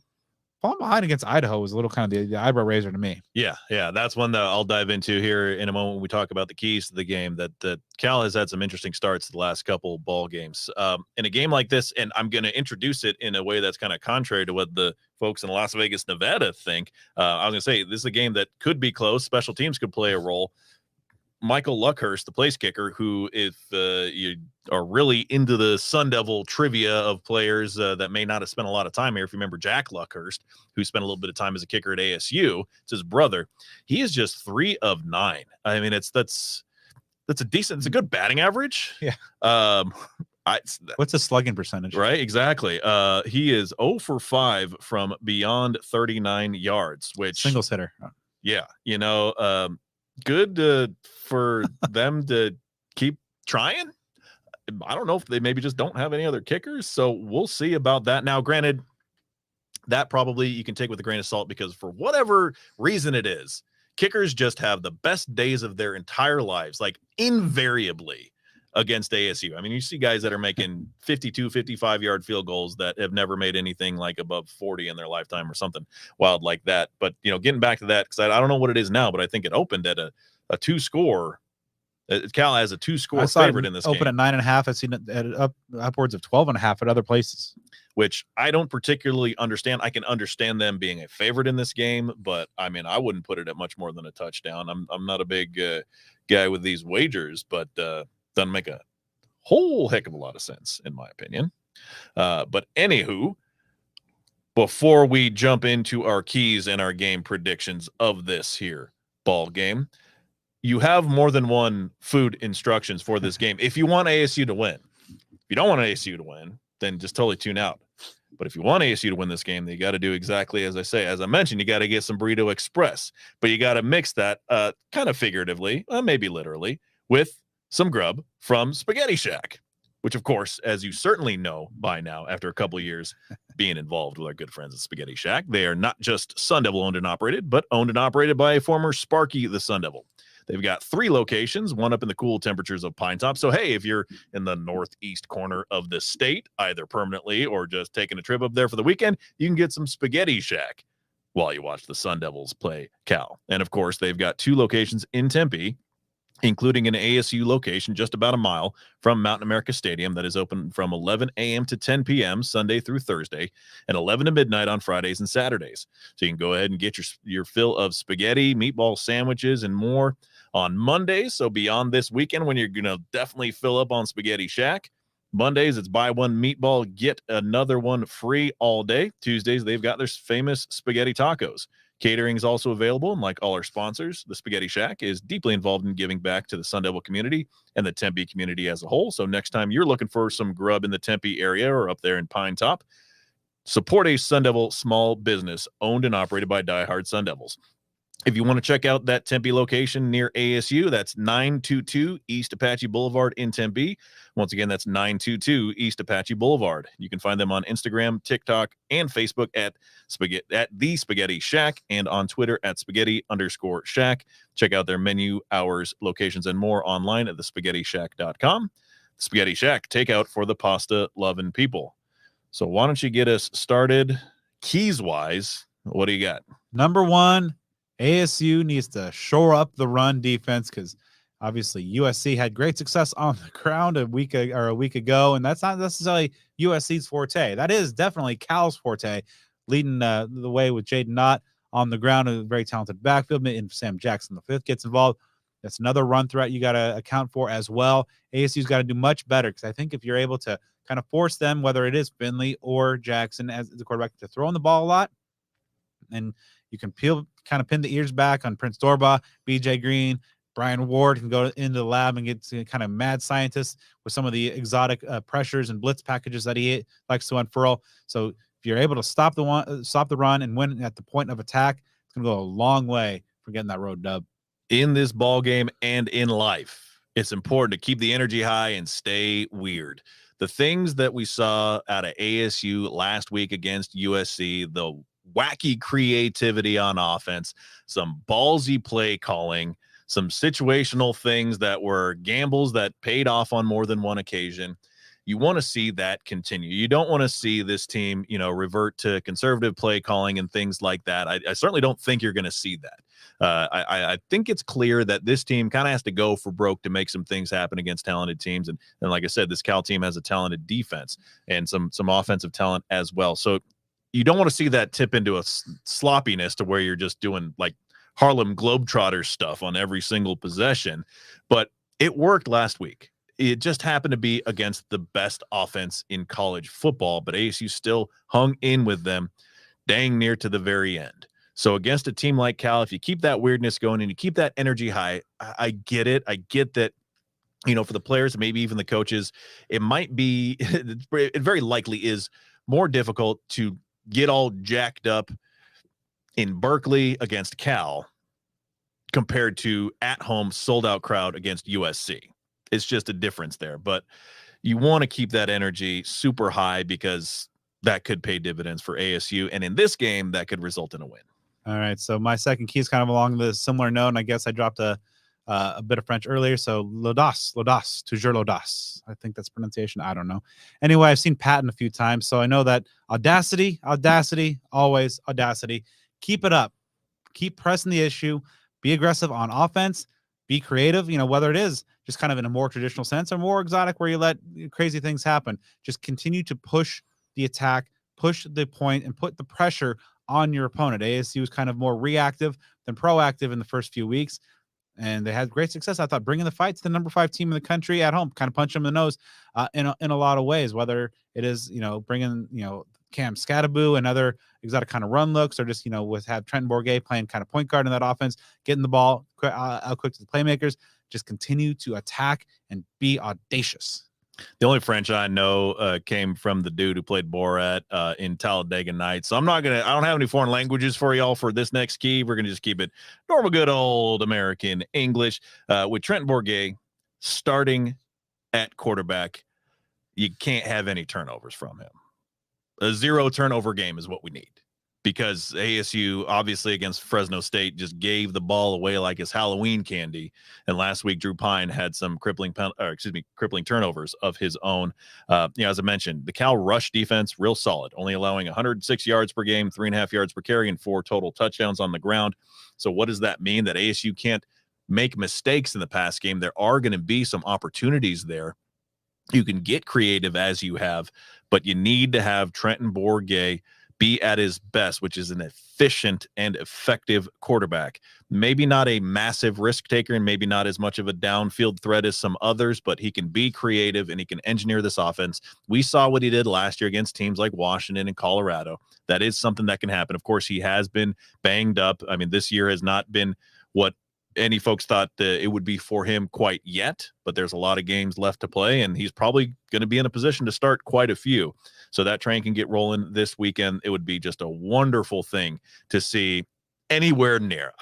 falling behind against Idaho was a little kind of the eyebrow raiser to me.
Yeah, that's one that I'll dive into here in a moment when we talk about the keys to the game. That Cal has had some interesting starts the last couple ball games. In a game like this, and I'm going to introduce it in a way that's kind of contrary to what the folks in Las Vegas, Nevada think. I was going to say this is a game that could be close. Special teams could play a role. Michael Luckhurst, the place kicker, who, if you are really into the Sun Devil trivia of players that may not have spent a lot of time here, if you remember Jack Luckhurst, who spent a little bit of time as a kicker at ASU, it's his brother. He is just 3 of 9. I mean, that's a good batting average.
Yeah. What's the slugging percentage?
Right, exactly. He is 0 for 5 from beyond 39 yards, which
singles hitter.
Yeah, good for them to keep trying. I don't know if they maybe just don't have any other kickers, so we'll see about that. Now, granted, that probably you can take with a grain of salt because for whatever reason it is, kickers just have the best days of their entire lives, like invariably against ASU. I mean, you see guys that are making 52, 55-yard field goals that have never made anything like above 40 in their lifetime or something wild like that. But, getting back to that, because I don't know what it is now, but I think it opened at a 2-score. Cal has a 2-score favorite in this game.
Open at 9.5. I've seen it at upwards of 12.5 at other places,
which I don't particularly understand. I can understand them being a favorite in this game, but I mean, I wouldn't put it at much more than a touchdown. I'm not a big guy with these wagers, but doesn't make a whole heck of a lot of sense, in my opinion. But anywho, before we jump into our keys and our game predictions of this here ball game, you have more than one food instructions for this game. If you want ASU to win, if you don't want ASU to win, then just totally tune out. But if you want ASU to win this game, then you got to do exactly as I say. As I mentioned, you got to get some Burrito Express, but you got to mix that kind of figuratively, maybe literally, with some grub from Spaghetti Shack, which, of course, as you certainly know by now, after a couple of years being involved with our good friends at Spaghetti Shack, they are not just Sun Devil owned and operated, but owned and operated by a former Sparky the Sun Devil. They've got 3 locations, one up in the cool temperatures of Pine Top. So, hey, if you're in the northeast corner of the state, either permanently or just taking a trip up there for the weekend, you can get some Spaghetti Shack while you watch the Sun Devils play Cal. And, of course, they've got 2 locations in Tempe, including an ASU location just about a mile from Mountain America Stadium that is open from 11 a.m. to 10 p.m. Sunday through Thursday and 11 to midnight on Fridays and Saturdays. So you can go ahead and get your fill of spaghetti, meatball sandwiches, and more on Mondays. So beyond this weekend when you're going to definitely fill up on Spaghetti Shack, Mondays, it's buy one meatball, get another one free all day. Tuesdays, they've got their famous spaghetti tacos. Catering is also available, and like all our sponsors, the Spaghetti Shack is deeply involved in giving back to the Sun Devil community and the Tempe community as a whole. So next time you're looking for some grub in the Tempe area or up there in Pine Top, support a Sun Devil small business owned and operated by diehard Sun Devils. If you want to check out that Tempe location near ASU, that's 922 East Apache Boulevard in Tempe. Once again, that's 922 East Apache Boulevard. You can find them on Instagram, TikTok, and Facebook at The Spaghetti Shack and on Twitter at Spaghetti_Shack. Check out their menu, hours, locations, and more online at thespaghettishack.com. The Spaghetti Shack, takeout for the pasta loving people. So why don't you get us started, keys wise, what do you got?
Number one, ASU needs to shore up the run defense because obviously USC had great success on the ground a week ago, and that's not necessarily USC's forte. That is definitely Cal's forte, leading the way with Jaden Knott on the ground, a very talented backfield, and Sam Jackson the fifth gets involved. That's another run threat you got to account for as well. ASU's got to do much better because I think if you're able to kind of force them, whether it is Finley or Jackson as the quarterback, to throw in the ball a lot, and you can kind of pin the ears back on Prince Dorba, BJ Green, Brian Ward can go into the lab and get kind of mad scientist with some of the exotic pressures and blitz packages that he likes to unfurl. So if you're able to stop the run and win at the point of attack, it's going to go a long way for getting that road dub.
In this ball game and in life, it's important to keep the energy high and stay weird. The things that we saw out of ASU last week against USC, the wacky creativity on offense, some ballsy play calling, some situational things that were gambles that paid off on more than one occasion. You want to see that continue. You don't want to see this team, revert to conservative play calling and things like that. I certainly don't think you're going to see that. I think it's clear that this team kind of has to go for broke to make some things happen against talented teams. And like I said, this Cal team has a talented defense and some offensive talent as well. So you don't want to see that tip into a sloppiness to where you're just doing like Harlem Globetrotters stuff on every single possession. But it worked last week. It just happened to be against the best offense in college football, but ASU still hung in with them dang near to the very end. So against a team like Cal, if you keep that weirdness going and you keep that energy high, I get it. I get that, for the players, maybe even the coaches, it might be, it very likely is more difficult to get all jacked up in Berkeley against Cal compared to at home sold out crowd against USC. It's just a difference there, but you want to keep that energy super high because that could pay dividends for ASU. And in this game, that could result in a win.
All right. So my second key is kind of along the similar note. And I guess I dropped a bit of French earlier. So l'audace, toujours l'audace. I think that's pronunciation. I don't know. Anyway, I've seen Patton a few times. So I know that audacity, always audacity. Keep it up. Keep pressing the issue. Be aggressive on offense. Be creative, whether it is just kind of in a more traditional sense or more exotic where you let crazy things happen. Just continue to push the attack, push the point, and put the pressure on your opponent. ASU is kind of more reactive than proactive in the first few weeks, and they had great success, I thought, bringing the fight to the number 5 team in the country at home, kind of punch them in the nose in a lot of ways, whether it is, bringing, Cam Scattaboo and other exotic kind of run looks, or just, have Trenton Bourguet playing kind of point guard in that offense, getting the ball out quick to the playmakers. Just continue to attack and be audacious.
The only French I know came from the dude who played Borat in Talladega Nights. So I don't have any foreign languages for y'all for this next key. We're going to just keep it normal, good old American English. With Trent Bourguet starting at quarterback, you can't have any turnovers from him. A 0 turnover game is what we need, because ASU obviously against Fresno State just gave the ball away like it's Halloween candy. And last week, Drew Pine had some crippling turnovers of his own. As I mentioned, the Cal rush defense, real solid, only allowing 106 yards per game, 3.5 yards per carry, and 4 total touchdowns on the ground. So what does that mean? That ASU can't make mistakes in the pass game. There are going to be some opportunities there. You can get creative as you have, but you need to have Trenton Bourguet be at his best, which is an efficient and effective quarterback. Maybe not a massive risk taker and maybe not as much of a downfield threat as some others, but he can be creative and he can engineer this offense. We saw what he did last year against teams like Washington and Colorado. That is something that can happen. Of course, he has been banged up. I mean, this year has not been what any folks thought it would be for him quite yet, but there's a lot of games left to play, and he's probably going to be in a position to start quite a few. So that train can get rolling this weekend. It would be just a wonderful thing to see anywhere near.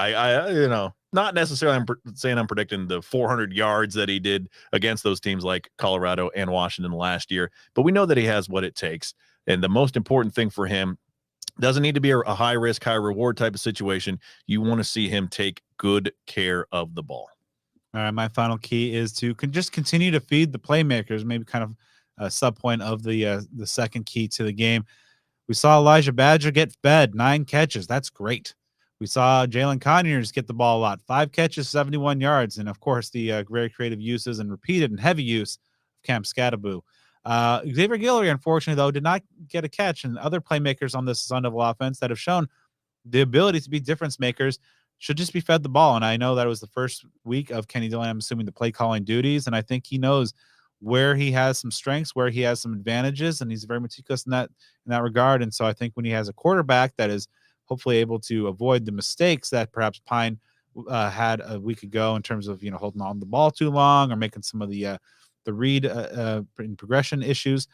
Not necessarily I'm predicting the 400 yards that he did against those teams like Colorado and Washington last year, but we know that he has what it takes. And the most important thing for him doesn't need to be a high risk, high reward type of situation. You want to see him take good care of the ball.
All right. My final key is to just continue to feed the playmakers, maybe kind of a sub point of the second key to the game. We saw Elijah Badger get fed 9 catches. That's great. We saw Jalen Conyers get the ball a lot, 5 catches, 71 yards. And of course, the very creative uses and repeated and heavy use of Cam Scattaboo. Xavier Guillory, unfortunately, though, did not get a catch. And other playmakers on this Sun Devil offense that have shown the ability to be difference makers should just be fed the ball. And I know that it was the first week of Kenny Dillon, I'm assuming, the play calling duties. And I think he knows where he has some strengths, where he has some advantages, and he's very meticulous in that regard. And so I think when he has a quarterback that is hopefully able to avoid the mistakes that perhaps Pine had a week ago in terms of, holding on to the ball too long or making some of the read and progression issues,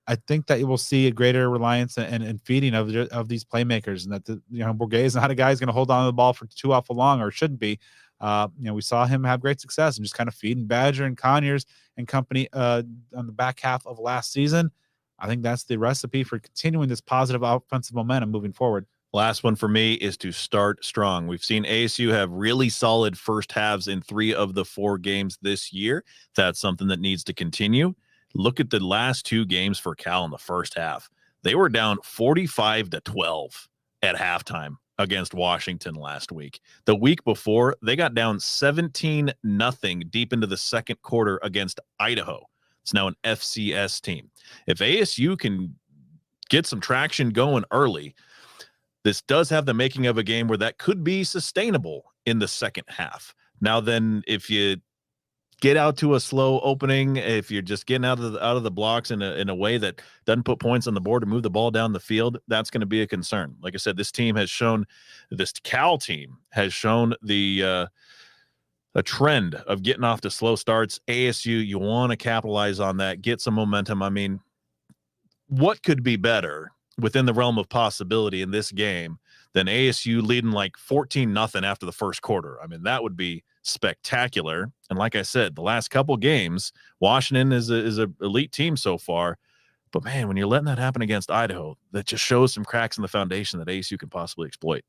I think that you will see a greater reliance and feeding of these playmakers, and that Bourguet is not a guy who's going to hold on to the ball for too awful long, or shouldn't be. We saw him have great success and just kind of feeding Badger and Conyers and company on the back half of last season. I think that's the recipe for continuing this positive offensive momentum moving forward.
Last one for me is to start strong. We've seen ASU have really solid first halves in 3 of the 4 games this year. That's something that needs to continue. Look at the last 2 games for Cal in the first half. They were down 45-12 at halftime against Washington last week. The week before, they got down 17-0 deep into the second quarter against Idaho. It's now an FCS team. If ASU can get some traction going early, this does have the making of a game where that could be sustainable in the second half. Now then, if you get out to a slow opening, if you're just getting out of the blocks in a way that doesn't put points on the board to move the ball down the field, that's going to be a concern. Like I said, this Cal team has shown a trend of getting off to slow starts. ASU, you want to capitalize on that, get some momentum. I mean, what could be better within the realm of possibility in this game than ASU leading like 14-0 after the first quarter? I mean, that would be spectacular. And like I said, the last couple games, Washington is a elite team so far. But man, when you're letting that happen against Idaho, that just shows some cracks in the foundation that ASU can possibly exploit.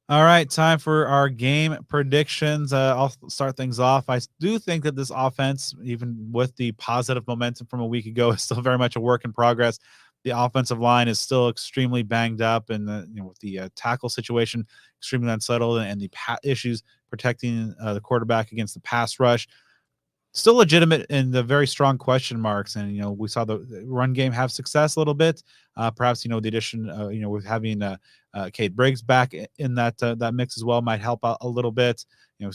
All right, time for our game predictions. I'll start things off. I do think that this offense, even with the positive momentum from a week ago, is still very much a work in progress. The offensive line is still extremely banged up, and with the tackle situation extremely unsettled, and the issues protecting the quarterback against the pass rush still legitimate, and the very strong question marks. And we saw the run game have success a little bit. Perhaps the addition with having Cade Briggs back in that mix as well might help out a little bit.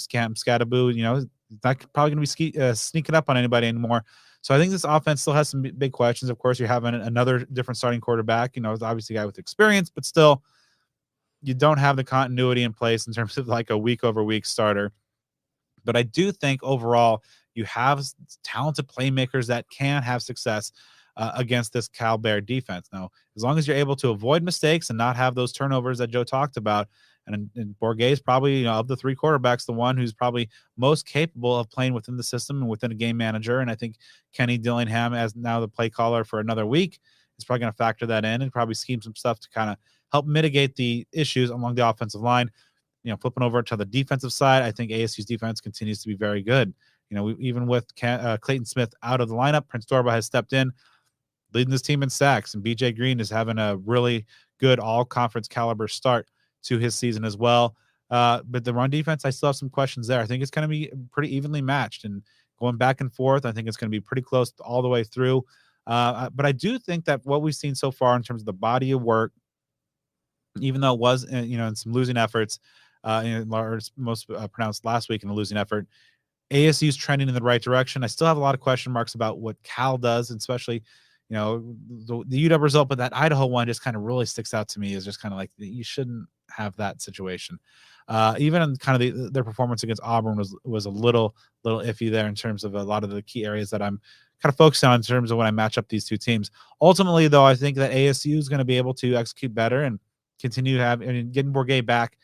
Cam Scattaboo, not probably going to be sneaking up on anybody anymore. So I think this offense still has some big questions. Of course, you're having another different starting quarterback. It's obviously a guy with experience, but still, you don't have the continuity in place in terms of like a week-over-week starter. But I do think overall you have talented playmakers that can have success against this Cal Bear defense. Now, as long as you're able to avoid mistakes and not have those turnovers that Joe talked about, and Bourguet is probably, of the 3 quarterbacks, the one who's probably most capable of playing within the system and within a game manager. And I think Kenny Dillingham, as now the play caller for another week, is probably going to factor that in and probably scheme some stuff to kind of help mitigate the issues along the offensive line. Flipping over to the defensive side, I think ASU's defense continues to be very good. Even with Clayton Smith out of the lineup, Prince Dorba has stepped in, leading this team in sacks, and BJ Green is having a really good all-conference caliber start to his season as well. But the run defense, I still have some questions there. I think it's going to be pretty evenly matched and going back and forth. I think it's going to be pretty close all the way through. But I do think that what we've seen so far in terms of the body of work, even though it was, in some losing efforts, most pronounced last week in a losing effort, ASU's trending in the right direction. I still have a lot of question marks about what Cal does, and especially, the UW result, but that Idaho one just kind of really sticks out to me as just kind of like, you shouldn't have that situation. Even in kind of their performance against Auburn was a little iffy there in terms of a lot of the key areas that I'm kind of focused on in terms of when I match up these 2 teams. Ultimately, though, I think that ASU is going to be able to execute better and continue to have, and getting Bourguet back,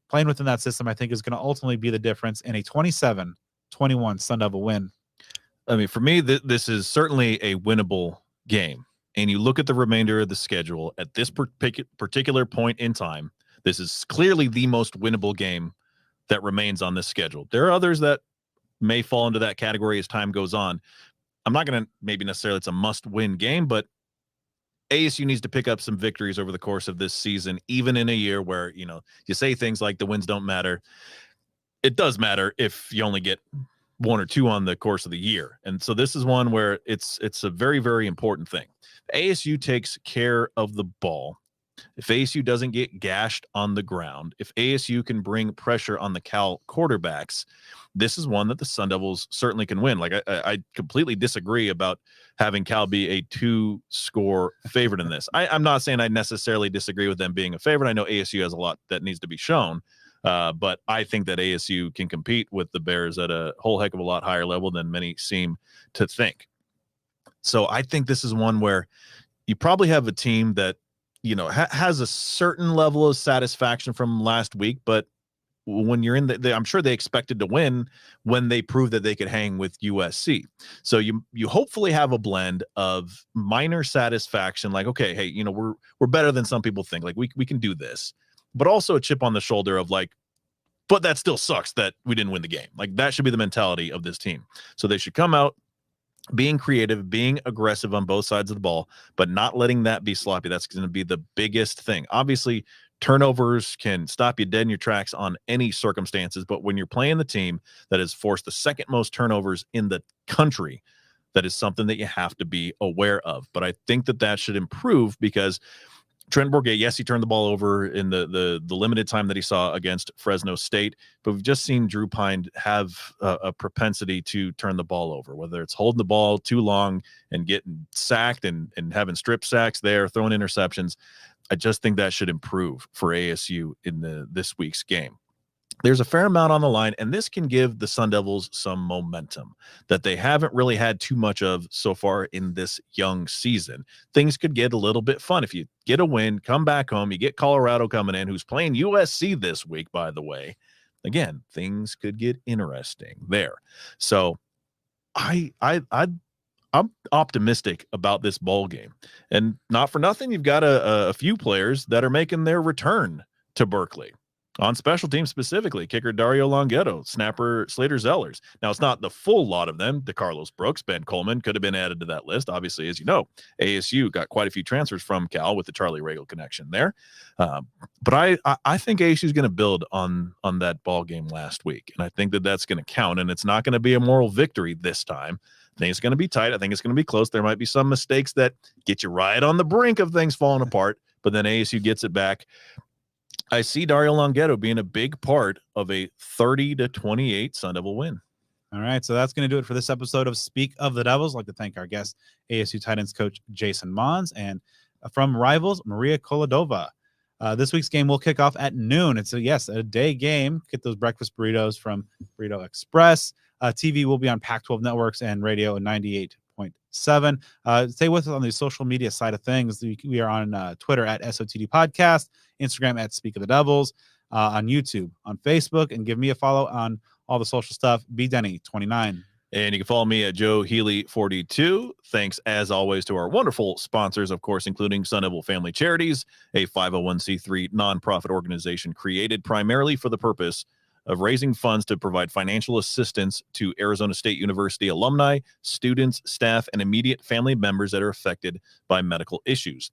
playing within that system, I think is going to ultimately be the difference in a 27-21 Sun Devil win.
I mean, for me, this is certainly a winnable game. And you look at the remainder of the schedule at this particular point in time, this is clearly the most winnable game that remains on this schedule. There are others that may fall into that category as time goes on. I'm not going to maybe necessarily it's a must-win game, but ASU needs to pick up some victories over the course of this season, even in a year where, you say things like the wins don't matter. It does matter if you only get 1 or 2 on the course of the year. And so this is one where it's a very, very important thing. ASU takes care of the ball. If ASU doesn't get gashed on the ground, if ASU can bring pressure on the Cal quarterbacks, this is one that the Sun Devils certainly can win. Like I completely disagree about having Cal be a 2-score favorite in this. I'm not saying I necessarily disagree with them being a favorite. I know ASU has a lot that needs to be shown, but I think that ASU can compete with the Bears at a whole heck of a lot higher level than many seem to think. So I think this is one where you probably have a team that has a certain level of satisfaction from last week, but when you're in I'm sure they expected to win when they proved that they could hang with USC. So you hopefully have a blend of minor satisfaction, like, okay, hey, we're better than some people think, like we can do this, but also a chip on the shoulder of like, but that still sucks that we didn't win the game. Like that should be the mentality of this team. So they should come out being creative, being aggressive on both sides of the ball, but not letting that be sloppy. That's going to be the biggest thing. Obviously, turnovers can stop you dead in your tracks on any circumstances, but when you're playing the team that has forced the second most turnovers in the country, that is something that you have to be aware of. But I think that should improve because Trent Bourget, yes, he turned the ball over in the limited time that he saw against Fresno State, but we've just seen Drew Pine have a propensity to turn the ball over, whether it's holding the ball too long and getting sacked and having strip sacks there, throwing interceptions. I just think that should improve for ASU in this week's game. There's a fair amount on the line, and this can give the Sun Devils some momentum that they haven't really had too much of so far in this young season. Things could get a little bit fun. If you get a win, come back home, you get Colorado coming in, who's playing USC this week, by the way. Again, things could get interesting there. So I'm optimistic about this ball game. And not for nothing, you've got a few players that are making their return to Berkeley. On special teams specifically, kicker Dario Longetto, snapper Slater Zellers. Now, it's not the full lot of them. DeCarlos Brooks, Ben Coleman could have been added to that list. Obviously, as you know, ASU got quite a few transfers from Cal with the Charlie Regal connection there. But I think ASU is going to build on that ball game last week, and I think that's going to count, and it's not going to be a moral victory this time. I think it's going to be tight. I think it's going to be close. There might be some mistakes that get you right on the brink of things falling apart, but then ASU gets it back. I see Dario Longetto being a big part of a 30-28 Sun Devil win.
All right, so that's going to do it for this episode of Speak of the Devils. I'd like to thank our guest, ASU Titans coach Jason Mohns, and from Rivals, Maria Kholodova. This week's game will kick off at noon. It's a day game. Get those breakfast burritos from Burrito Express. TV will be on Pac-12 networks and radio at 98.7. Stay with us on the social media side of things. We are on Twitter at SOTD Podcast, Instagram at Speak of the Devils, on YouTube, on Facebook, and give me a follow on all the social stuff. BDenny29.
And you can follow me at Joe Healy 42. Thanks, as always, to our wonderful sponsors, of course, including Sun Devil Family Charities, a 501c3 nonprofit organization created primarily for the purpose of raising funds to provide financial assistance to Arizona State University alumni, students, staff, and immediate family members that are affected by medical issues.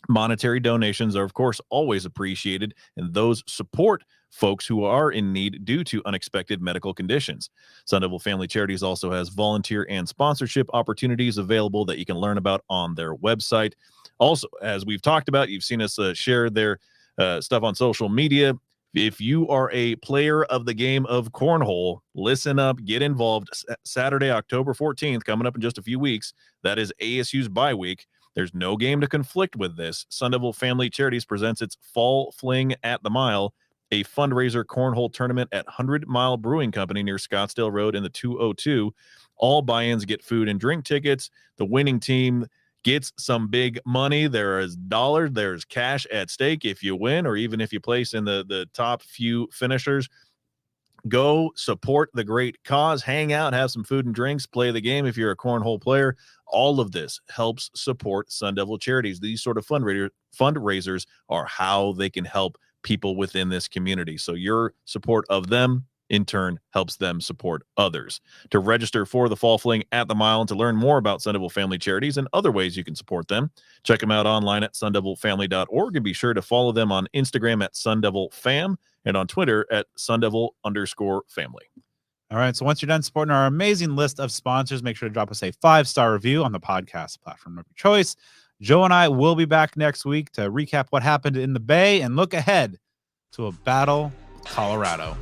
Monetary donations are, of course, always appreciated, and those support folks who are in need due to unexpected medical conditions. Sun Devil Family Charities also has volunteer and sponsorship opportunities available that you can learn about on their website. Also, as we've talked about, you've seen us share their stuff on social media. If you are a player of the game of cornhole, listen up, get involved. Saturday, October 14th, coming up in just a few weeks. That is ASU's bye week. There's no game to conflict with this. Sun Devil Family Charities presents its Fall Fling at the Mile, a fundraiser cornhole tournament at 100 Mile Brewing Company near Scottsdale Road in the 202. All buy-ins get food and drink tickets. The winning team gets some big money. There is dollars. There's cash at stake if you win, or even if you place in the top few finishers. Go support the great cause, hang out, have some food and drinks, play the game if you're a cornhole player. All of this helps support Sun Devil Charities. These sort of fundraisers are how they can help people within this community. So your support of them in turn helps them support others. To register for the Fall Fling at the Mile and to learn more about Sun Devil Family Charities and other ways you can support them, check them out online at sundevilfamily.org and be sure to follow them on Instagram at sundevilfam and on Twitter at sundevil_family.
All right. So once you're done supporting our amazing list of sponsors, make sure to drop us a 5-star review on the podcast platform of your choice. Joe and I will be back next week to recap what happened in the Bay and look ahead to a battle with Colorado.